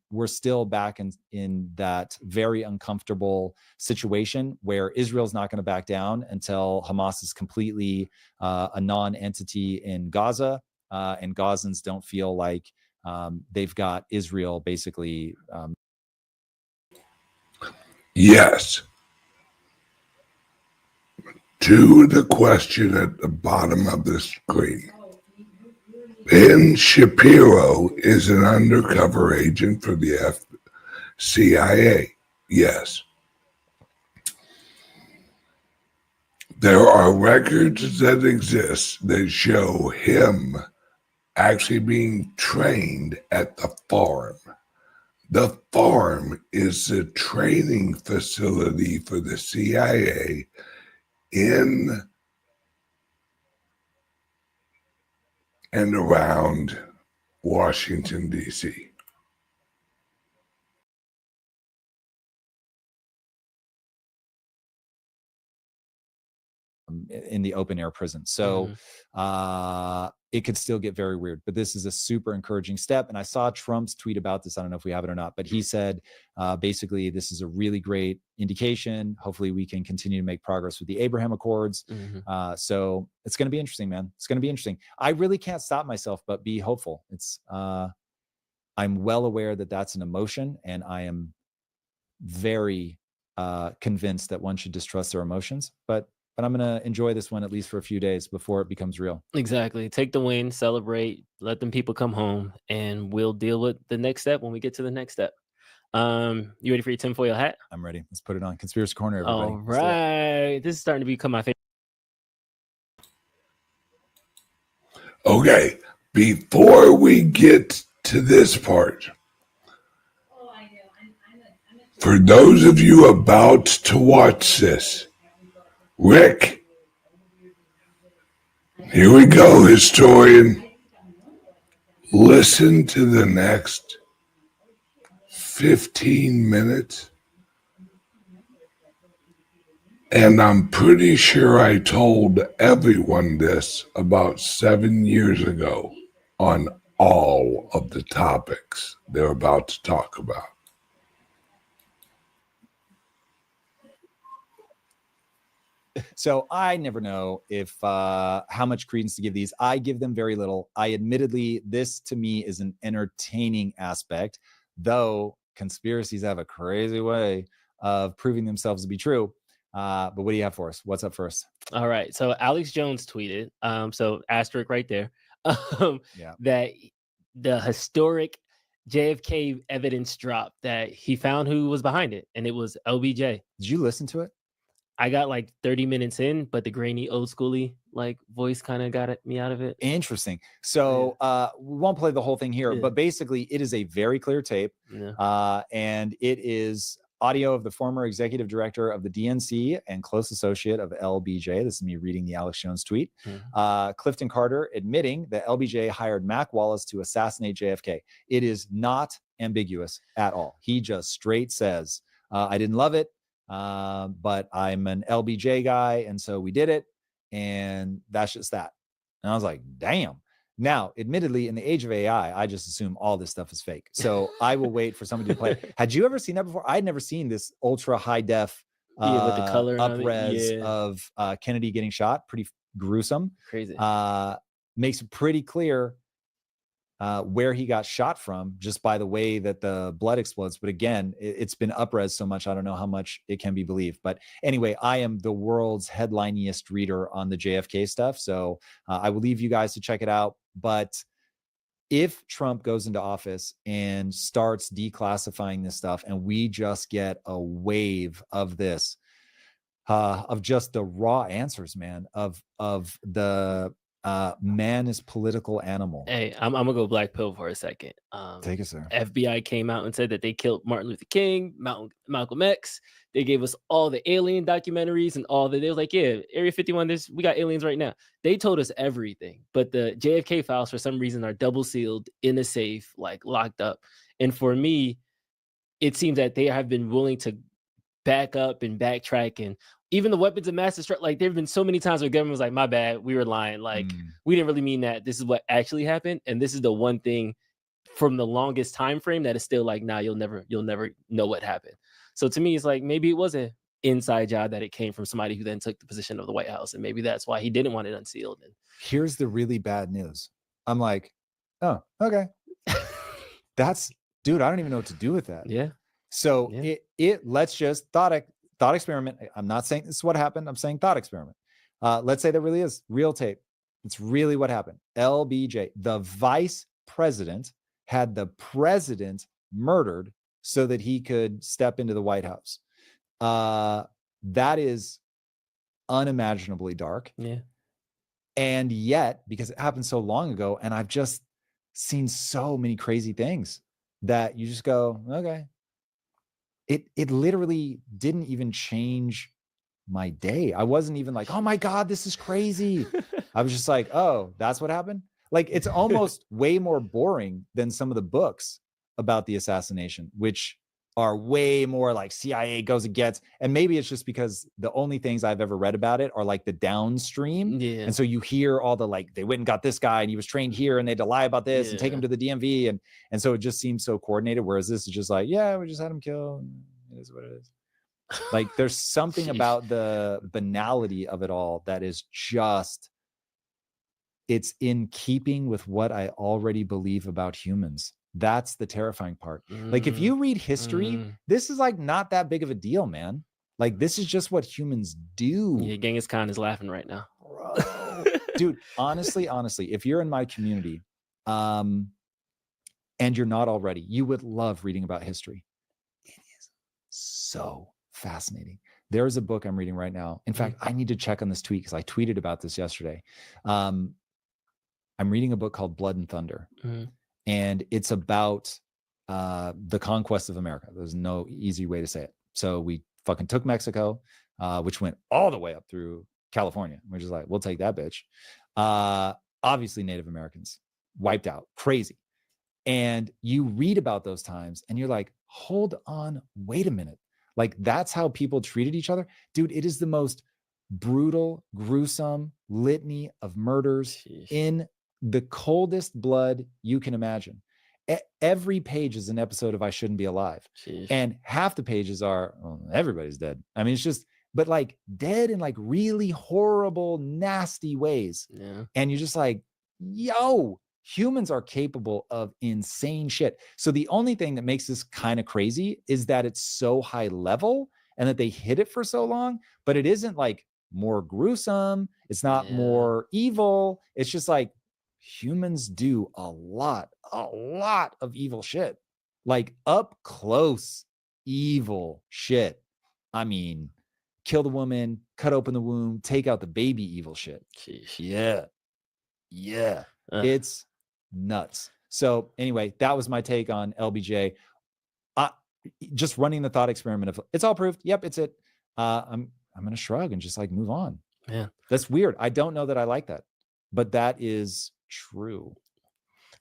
we're still back in that very uncomfortable situation where Israel's not going to back down until Hamas is completely a non-entity in Gaza, and Gazans don't feel like they've got Israel basically. Yes. To the question at the bottom of the screen. Ben Shapiro is an undercover agent for the CIA. Yes. There are records that exist that show him actually being trained at the farm. The farm is the training facility for the CIA in and around Washington, D.C. In the open air prison. So it could still get very weird, but this is a super encouraging step. And I saw Trump's tweet about this. I don't know if we have it or not, but he said basically this is a really great indication. Hopefully we can continue to make progress with the Abraham Accords. So it's going to be interesting, man. It's going to be interesting. I really can't stop myself but be hopeful. It's I'm well aware that that's an emotion, and I am very convinced that one should distrust their emotions, but I'm going to enjoy this one at least for a few days before it becomes real. Exactly. Take the win, celebrate, let them people come home, and we'll deal with the next step when we get to the next step. You ready for your tinfoil hat? I'm ready. Let's put it on. Conspiracy Corner, everybody. All right. This is starting to become my favorite. Okay, before we get to this part, for those of you about to watch this, Rick, here we go, historian. Listen to the next 15 minutes. And I'm pretty sure I told everyone this about 7 years ago on all of the topics they're about to talk about. So I never know if how much credence to give these. I give them very little. Admittedly, this to me is an entertaining aspect, though conspiracies have a crazy way of proving themselves to be true. But what do you have for us? What's up first? All right. So Alex Jones tweeted, so asterisk right there, Yeah. that the historic JFK evidence dropped, that he found who was behind it, and it was LBJ. Did you listen to it? I got like 30 minutes in, but the grainy, old schooly like voice kind of got me out of it. Interesting. So we won't play the whole thing here, but basically it is a very clear tape. And it is audio of the former executive director of the DNC and close associate of LBJ. This is me reading the Alex Jones tweet. Clifton Carter admitting that LBJ hired Mac Wallace to assassinate JFK. It is not ambiguous at all. He just straight says, I didn't love it, but I'm an LBJ guy, and so we did it, and that's just that. And I was like, damn. Now, admittedly, in the age of AI, I just assume all this stuff is fake. So I will wait for somebody to play it. Had you ever seen that before? I'd never seen this ultra high def with the color up-res of Kennedy getting shot. Pretty gruesome. Crazy. Makes it pretty clear where he got shot from just by the way that the blood explodes. But again, it's been up-res so much, I don't know how much it can be believed. But anyway, I am the world's headliniest reader on the JFK stuff. So I will leave you guys to check it out. But if Trump goes into office and starts declassifying this stuff, and we just get a wave of this, of just the raw answers, man, of the man is political animal. Hey, I'm gonna go black pill for a second. Take it, sir. FBI came out and said that they killed Martin Luther King, Malcolm X. They gave us all the alien documentaries and all that. They was like, yeah, Area 51, we got aliens right now. They told us everything, but the JFK files for some reason are double sealed in a safe, like locked up. And for me, it seems that they have been willing to back up and backtrack, and even the weapons of mass destruction, like there have been so many times where government was like, my bad, we were lying. Like we didn't really mean that. This is what actually happened. And this is the one thing from the longest time frame that is still like, nah, you'll never know what happened. So to me, it's like, maybe it was an inside job that it came from somebody who then took the position of the White House. And maybe that's why he didn't want it unsealed. And here's the really bad news. I'm like, oh, okay. Dude, I don't even know what to do with that. Yeah. So let's just thought experiment. I'm not saying this is what happened. I'm saying thought experiment. Let's say that really is real tape. It's really what happened. LBJ, the vice president, had the president murdered so that he could step into the White House. That is unimaginably dark. Yeah. And yet, because it happened so long ago, and I've just seen so many crazy things that you just go, okay. It literally didn't even change my day. I wasn't even like, oh my God, this is crazy. I was just like, oh, that's what happened. Like, it's almost way more boring than some of the books about the assassination, which are way more like CIA goes and gets. And maybe it's just because the only things I've ever read about it are like the downstream. Yeah. And so you hear all the, like, they went and got this guy and he was trained here and they had to lie about this and take him to the DMV. And so it just seems so coordinated. Whereas this is just like, yeah, we just had him killed. It is what it is. Like, there's something about the banality of it all that is just, it's in keeping with what I already believe about humans. That's the terrifying part. Like, if you read history, this is like not that big of a deal, man. Like, this is just what humans do. Yeah, Genghis Khan is laughing right now. Bro. Dude, honestly, if you're in my community, and you're not already, you would love reading about history. It is so fascinating. There is a book I'm reading right now. In fact, I need to check on this tweet because I tweeted about this yesterday. I'm reading a book called Blood and Thunder. And it's about the conquest of America. There's no easy way to say it. So we fucking took Mexico, which went all the way up through California. We're just like, we'll take that bitch. Obviously, Native Americans wiped out, crazy. And you read about those times and you're like, hold on, wait a minute. Like, that's how people treated each other. Dude, it is the most brutal, gruesome litany of murders in the coldest blood you can imagine. Every page is an episode of I Shouldn't Be Alive. And half the pages are, well, everybody's dead. I mean, it's just, but like dead in like really horrible, nasty ways. Yeah. And you're just like, yo, humans are capable of insane shit. So the only thing that makes this kind of crazy is that it's so high level and that they hid it for so long, but it isn't like more gruesome. It's not more evil. It's just like humans do a lot of evil shit, like up close evil shit. I mean, kill the woman, cut open the womb, take out the baby evil shit. Sheesh. Yeah. It's nuts. So anyway, that was my take on LBJ. Just running the thought experiment of it's all proved. Yep, it's it. I'm going to shrug and just like move on. Yeah. That's weird. I don't know that I like that, but that is true.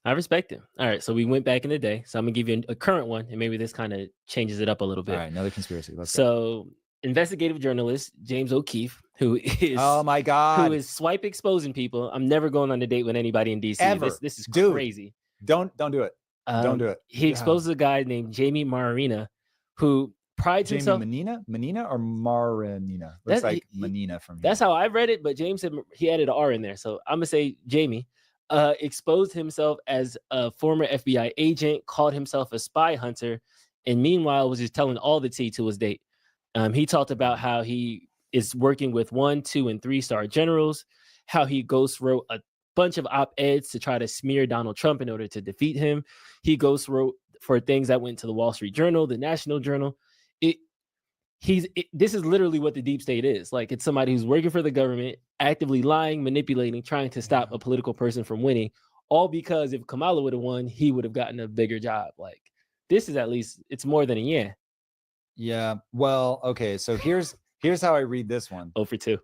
I respect it. All right. So we went back in the day. So I'm going to give you a current one, and maybe this kind of changes it up a little bit. All right. Another conspiracy. Let's go. Investigative journalist James O'Keefe, who is oh my God, who is swipe exposing people. I'm never going on a date with anybody in DC. Ever. This is Dude, crazy. Don't do it. Don't do it. He exposes a guy named Jamie Marina, who prides himself. Menina or Marinina? Looks like Menina from here. That's how I read it, but James said he added an R in there. So I'm gonna say Jamie exposed himself as a former FBI agent, called himself a spy hunter, and meanwhile was just telling all the tea to his date. He talked about how he is working with 1, 2, and 3-star generals, how he ghost wrote a bunch of op-eds to try to smear Donald Trump in order to defeat him. He ghost wrote for things that went to the Wall Street Journal, the National Journal. This is literally what the deep state is. Like, it's somebody who's working for the government, actively lying, manipulating, trying to stop a political person from winning, all because if Kamala would have won, he would have gotten a bigger job. Like, this is at least, it's more than a yeah. Yeah. Well, okay. So here's how I read this one. 0 for 2.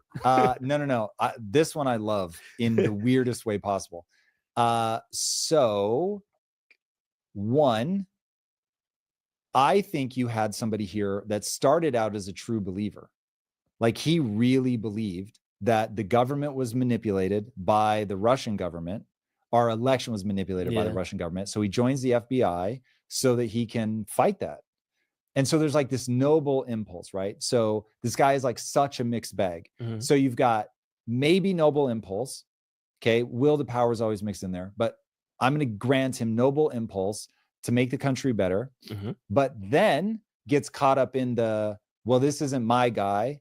No. This one I love in the weirdest way possible. So one, I think you had somebody here that started out as a true believer. Like, he really believed that the government was manipulated by the Russian government. Our election was manipulated by the Russian government. So he joins the FBI so that he can fight that. And so there's like this noble impulse, right? So this guy is like such a mixed bag. Mm-hmm. So you've got maybe noble impulse. Okay. Will to power is always mixed in there, but I'm going to grant him noble impulse to make the country better, but then gets caught up in the, well, this isn't my guy,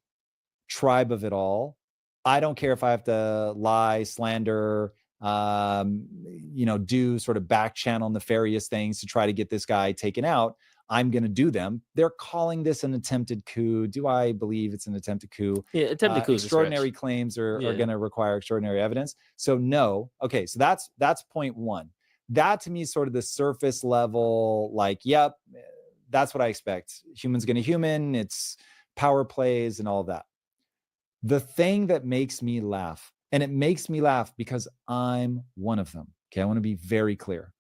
tribe of it all. I don't care if I have to lie, slander, do sort of back channel nefarious things to try to get this guy taken out. I'm going to do them. They're calling this an attempted coup. Do I believe it's an attempted coup? Yeah, attempted coup. Extraordinary claims are going to require extraordinary evidence. So no. Okay, so that's point one. That to me is sort of the surface level, like, yep, that's what I expect. Human's going to human. It's power plays and all of that. The thing that makes me laugh, and it makes me laugh because I'm one of them. Okay, I want to be very clear.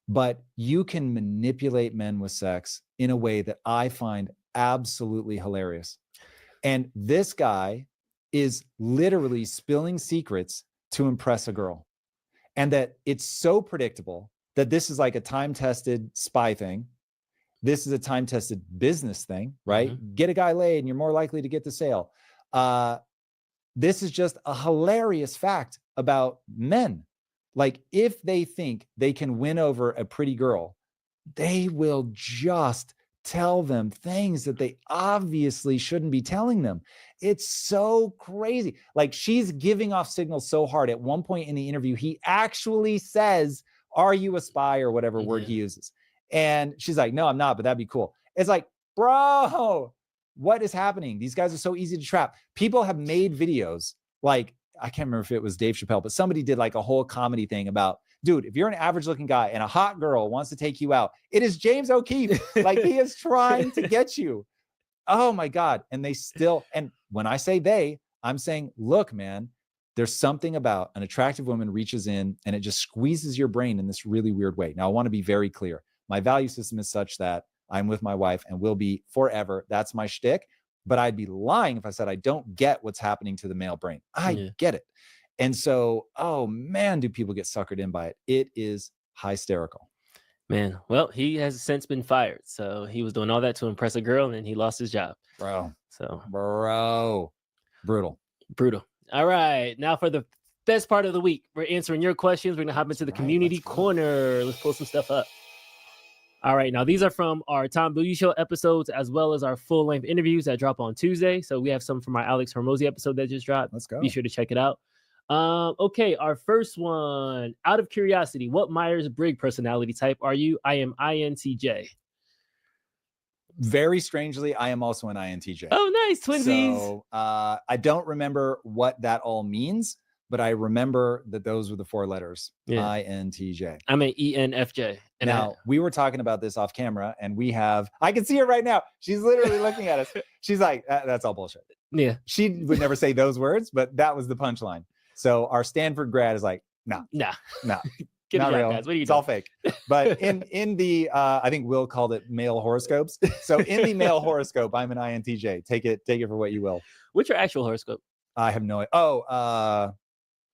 But you can manipulate men with sex in a way that I find absolutely hilarious. And this guy is literally spilling secrets to impress a girl. And that it's so predictable that this is like a time-tested spy thing. This is a time-tested business thing, right? Mm-hmm. Get a guy laid and you're more likely to get the sale. This is just a hilarious fact about men. Like, if they think they can win over a pretty girl, they will just tell them things that they obviously shouldn't be telling them. It's so crazy. Like, she's giving off signals so hard. At one point in the interview, he actually says, "Are you a spy?" or whatever word he uses. And she's like, "No, I'm not, but that'd be cool." It's like, bro, what is happening? These guys are so easy to trap. People have made videos like, I can't remember if it was Dave Chappelle, but somebody did like a whole comedy thing about, dude, if you're an average looking guy and a hot girl wants to take you out, it is James O'Keefe. Like, he is trying to get you. Oh my God. And they still, and when I say they, I'm saying, look, man, there's something about an attractive woman reaches in and it just squeezes your brain in this really weird way. Now, I want to be very clear. My value system is such that I'm with my wife and will be forever. That's my shtick. But I'd be lying if I said I don't get what's happening to the male brain. I get it. And so, oh man, do people get suckered in by it? It is hysterical. Man, well, he has since been fired. So he was doing all that to impress a girl and he lost his job. Bro. So, brutal. All right. Now for the best part of the week, we're answering your questions. We're going to hop into the community corner. Let's pull some stuff up. All right, now these are from our Tom Booty Show episodes, as well as our full-length interviews that drop on Tuesday. So we have some from our Alex Hormozy episode that just dropped. Let's go. Be sure to check it out. Okay, our first one. Out of curiosity, what Myers-Briggs personality type are you? I am INTJ. Very strangely, I am also an INTJ. Oh, nice, twinsies. So I don't remember what that all means, but I remember that those were the 4 letters. Yeah. INTJ. I'm an ENFJ. And Now, we were talking about this off camera, and we have, I can see her right now. She's literally looking at us. She's like, that's all bullshit. yeah, She would never say those words, but that was the punchline. So our Stanford grad is like, nah. Get Not it real. out, guys. What are you It's doing? all fake. But in the I think Will called it male horoscopes. So in the male horoscope, I'm an INTJ. Take it for what you will. What's your actual horoscope? I have no idea. Oh,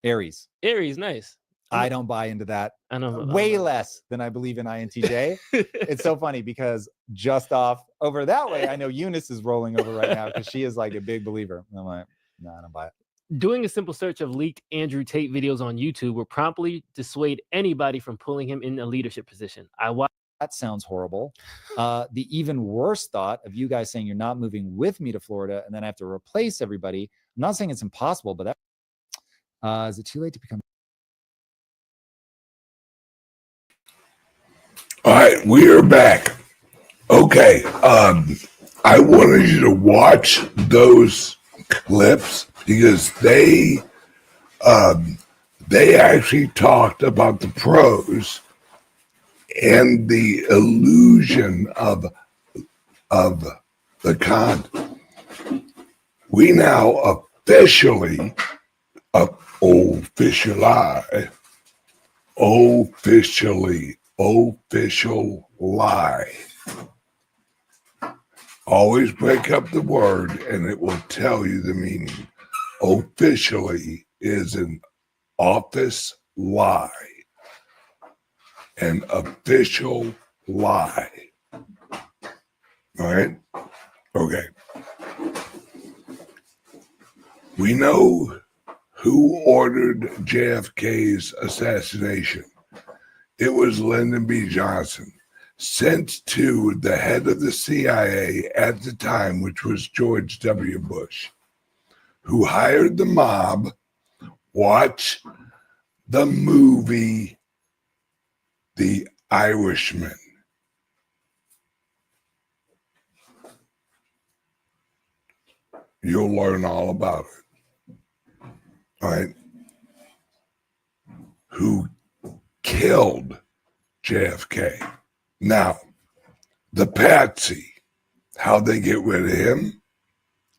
Aries. Aries, nice. I don't buy into that. I know Way less than I believe in INTJ. It's so funny because just off over that way, I know Eunice is rolling over right now because she is like a big believer. I'm like, no, I don't buy it. Doing a simple search of leaked Andrew Tate videos on YouTube will promptly dissuade anybody from pulling him in a leadership position. That sounds horrible. The even worse thought of you guys saying you're not moving with me to Florida and then I have to replace everybody. I'm not saying it's impossible, but that is it too late to become? All right, we are back. Okay, I wanted you to watch those clips because they actually talked about the pros and the illusion of the con. We now officially official lie. Always break up the word and it will tell you the meaning. Officially is an office lie. An official lie. All right? Okay. We know who ordered JFK's assassination. It was Lyndon B. Johnson, sent to the head of the CIA at the time, which was George W. Bush, who hired the mob. Watch the movie The Irishman. You'll learn all about it. All right. Who killed JFK. Now, the patsy, how'd they get rid of him?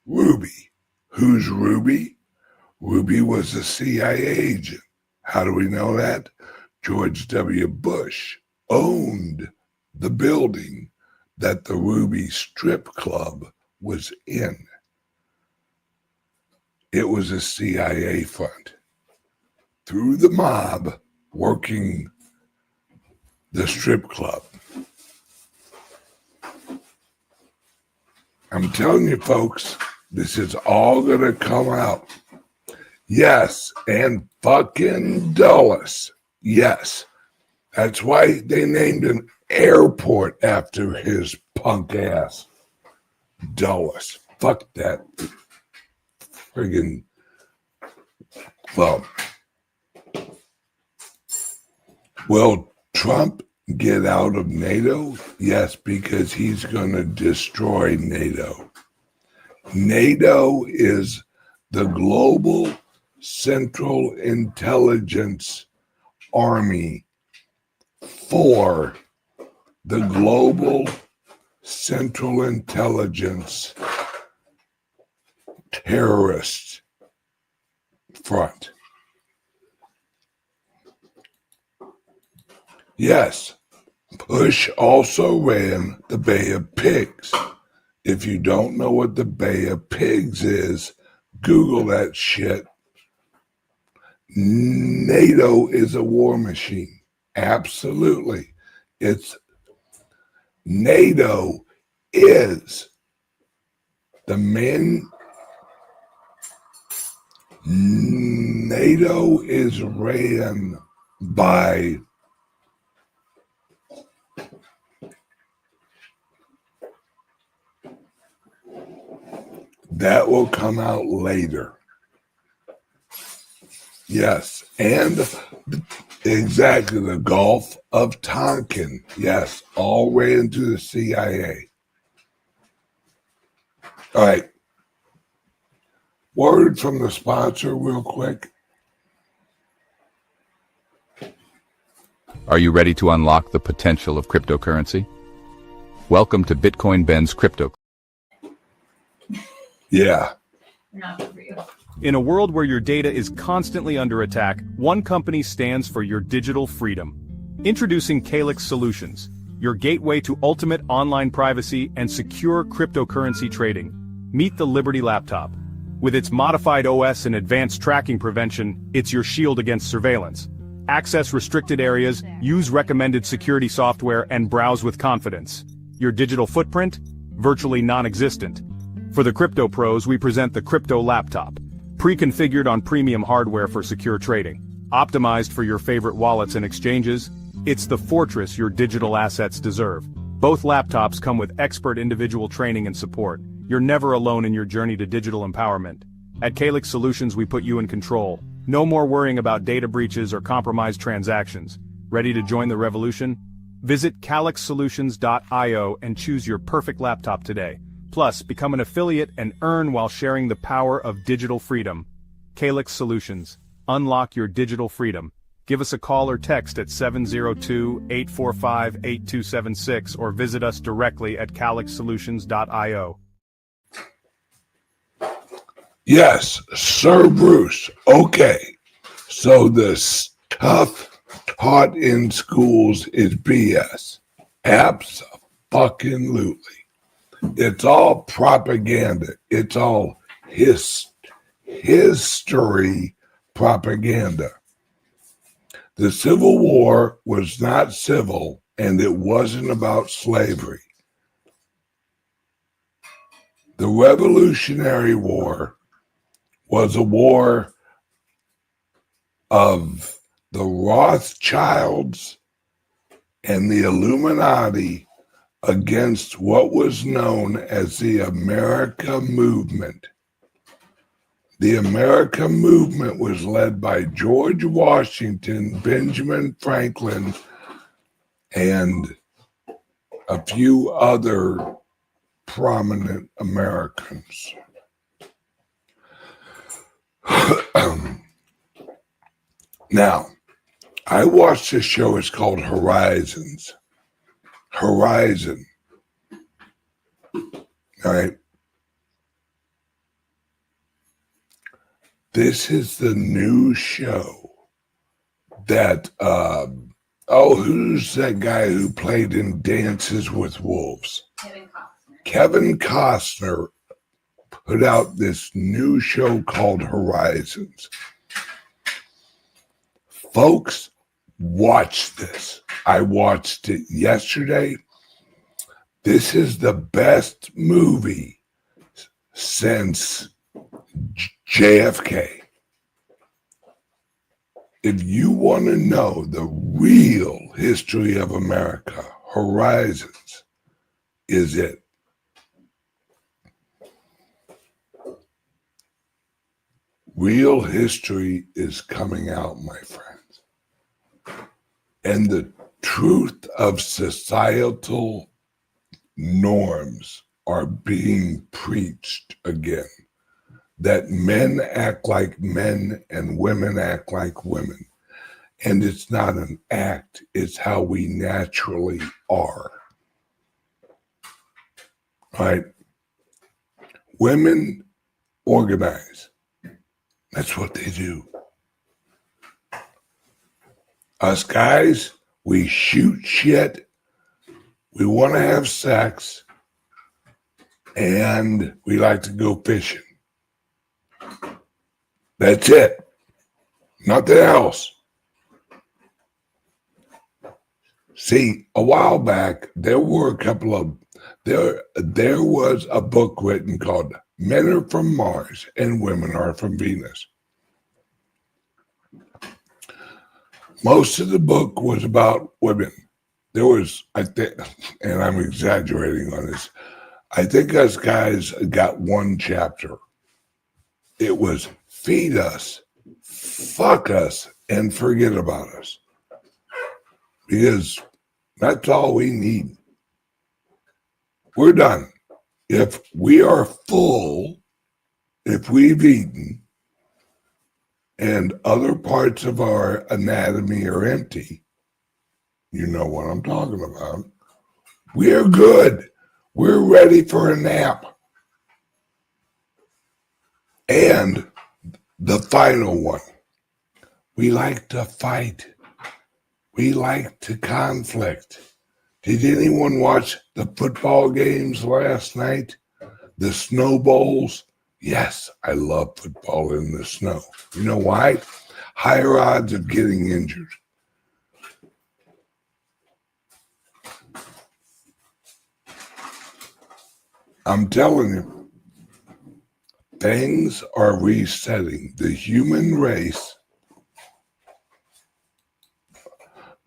Ruby. Who's Ruby? Ruby was a CIA agent. How do we know that? George W. Bush owned the building that the Ruby strip club was in. It was a CIA front. Through the mob working the strip club. I'm telling you, folks, this is all going to come out. Yes, and fucking Dulles. Yes. That's why they named an airport after his punk ass. Dulles. Fuck that. Friggin'. Well, will Trump get out of NATO? Yes, because he's going to destroy NATO. NATO is the global Central Intelligence Army for the global Central Intelligence terrorist front. Yes, Bush also ran the Bay of Pigs. If you don't know what the Bay of Pigs is, Google that shit. NATO is a war machine. Absolutely. NATO is the main. NATO is ran by That will come out later. Yes, and exactly, the Gulf of Tonkin. Yes, all ran to the CIA. All right. Word from the sponsor real quick. Are you ready to unlock the potential of cryptocurrency? Welcome to Bitcoin Ben's Crypto. Yeah. Not good for you. In a world where your data is constantly under attack, one company stands for your digital freedom. Introducing CALIX Solutions, your gateway to ultimate online privacy and secure cryptocurrency trading. Meet the Liberty laptop. With its modified OS and advanced tracking prevention, it's your shield against surveillance. Access restricted areas, use recommended security software, and browse with confidence. Your digital footprint? Virtually non-existent. For the crypto pros, we present the Crypto Laptop. Pre-configured on premium hardware for secure trading. Optimized for your favorite wallets and exchanges, it's the fortress your digital assets deserve. Both laptops come with expert individual training and support. You're never alone in your journey to digital empowerment. At CALIX Solutions, we put you in control. No more worrying about data breaches or compromised transactions. Ready to join the revolution? Visit calixsolutions.io and choose your perfect laptop today. Plus, become an affiliate and earn while sharing the power of digital freedom. CALIX Solutions. Unlock your digital freedom. Give us a call or text at 702-845-8276 or visit us directly at calixsolutions.io. Yes, Sir Bruce. Okay. So the stuff taught in schools is BS. Abso-fucking-lutely. It's all propaganda. It's all history propaganda. The Civil War was not civil, and it wasn't about slavery. The Revolutionary War was a war of the Rothschilds and the Illuminati against what was known as the America Movement. The America Movement was led by George Washington, Benjamin Franklin, and a few other prominent Americans. Now, I watched a show, it's called Horizons. Horizon. All right. This is the new show that, who's that guy who played in Dances with Wolves? Kevin Costner. Kevin Costner put out this new show called Horizons. Folks, watch this. I watched it yesterday. This is the best movie since JFK. If you want to know the real history of America, Horizons is it. Real history is coming out, my friends. And the truth of societal norms are being preached again. That men act like men and women act like women. And it's not an act, it's how we naturally are. Right? Women organize. That's what they do. Us guys, we shoot shit, we want to have sex, and we like to go fishing. That's it. Nothing else. See, a while back, there was a book written called Men Are From Mars and Women Are From Venus. Most of the book was about women. There was, I think, and I'm exaggerating on this, I think us guys got one chapter. It was feed us, fuck us, and forget about us. Because that's all we need. We're done. If we are full, if we've eaten, and other parts of our anatomy are empty, you know what I'm talking about. We're good. We're ready for a nap. And the final one. We like to fight. We like to conflict. Did anyone watch the football games last night? The snow bowls? Yes, I love football in the snow. You know why? Higher odds of getting injured. I'm telling you, things are resetting. The human race.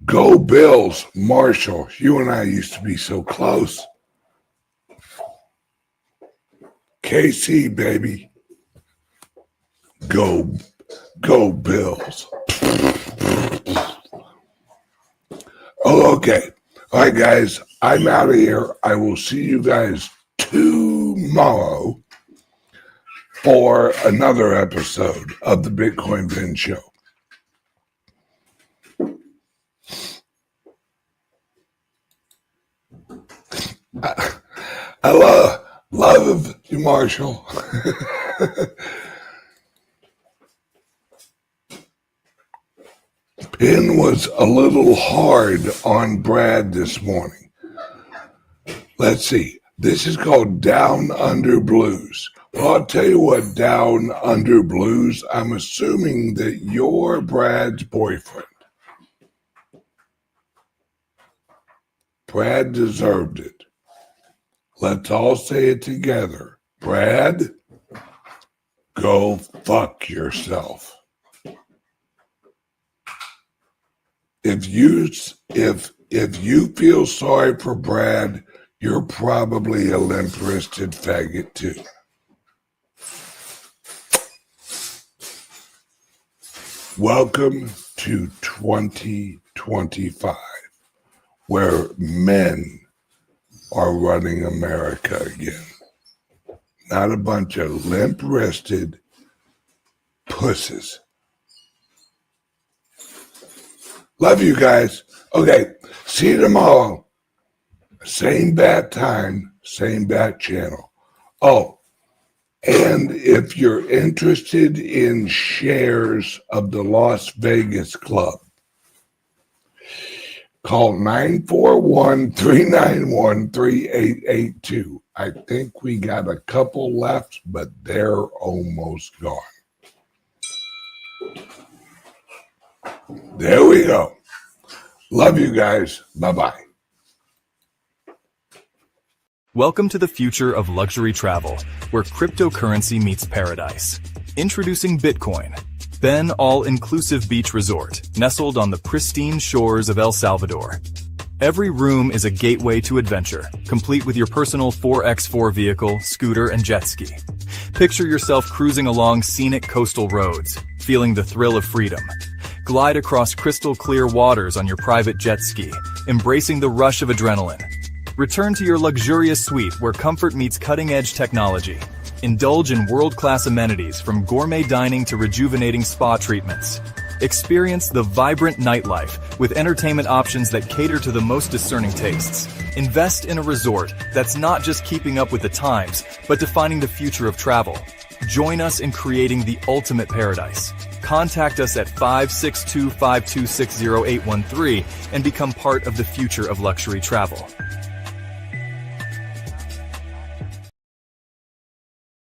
Go Bills, Marshall. You and I used to be so close. KC, baby. Go Bills. Oh, okay. All right, guys. I'm out of here. I will see you guys tomorrow for another episode of the Bitcoin Ben Show. I love you, Marshall. Penn was a little hard on Brad this morning. Let's see. This is called Down Under Blues. Well, I'll tell you what, Down Under Blues, I'm assuming that you're Brad's boyfriend. Brad deserved it. Let's all say it together. Brad, go fuck yourself. If you feel sorry for Brad, you're probably a limp-wristed faggot too. Welcome to 2025, where men are running America again. Not a bunch of limp-wristed pussies. Love you guys. Okay, see you tomorrow. Same bat time, same bat channel. Oh, and if you're interested in shares of the Las Vegas Club, call 941-391-3882. I think we got a couple left, but they're almost gone. There we go. Love you guys. Bye-bye. Welcome to the future of luxury travel, where cryptocurrency meets paradise. Introducing Bitcoin, Ben all-inclusive beach resort, nestled on the pristine shores of El Salvador. Every room is a gateway to adventure, complete with your personal 4x4 vehicle, scooter, and jet ski. Picture yourself cruising along scenic coastal roads, feeling the thrill of freedom. Glide across crystal clear waters on your private jet ski, embracing the rush of adrenaline. Return to your luxurious suite where comfort meets cutting-edge technology. Indulge in world-class amenities from gourmet dining to rejuvenating spa treatments. Experience the vibrant nightlife with entertainment options that cater to the most discerning tastes. Invest in a resort that's not just keeping up with the times, but defining the future of travel. Join us in creating the ultimate paradise. Contact us at 562-526-0813 and become part of the future of luxury travel.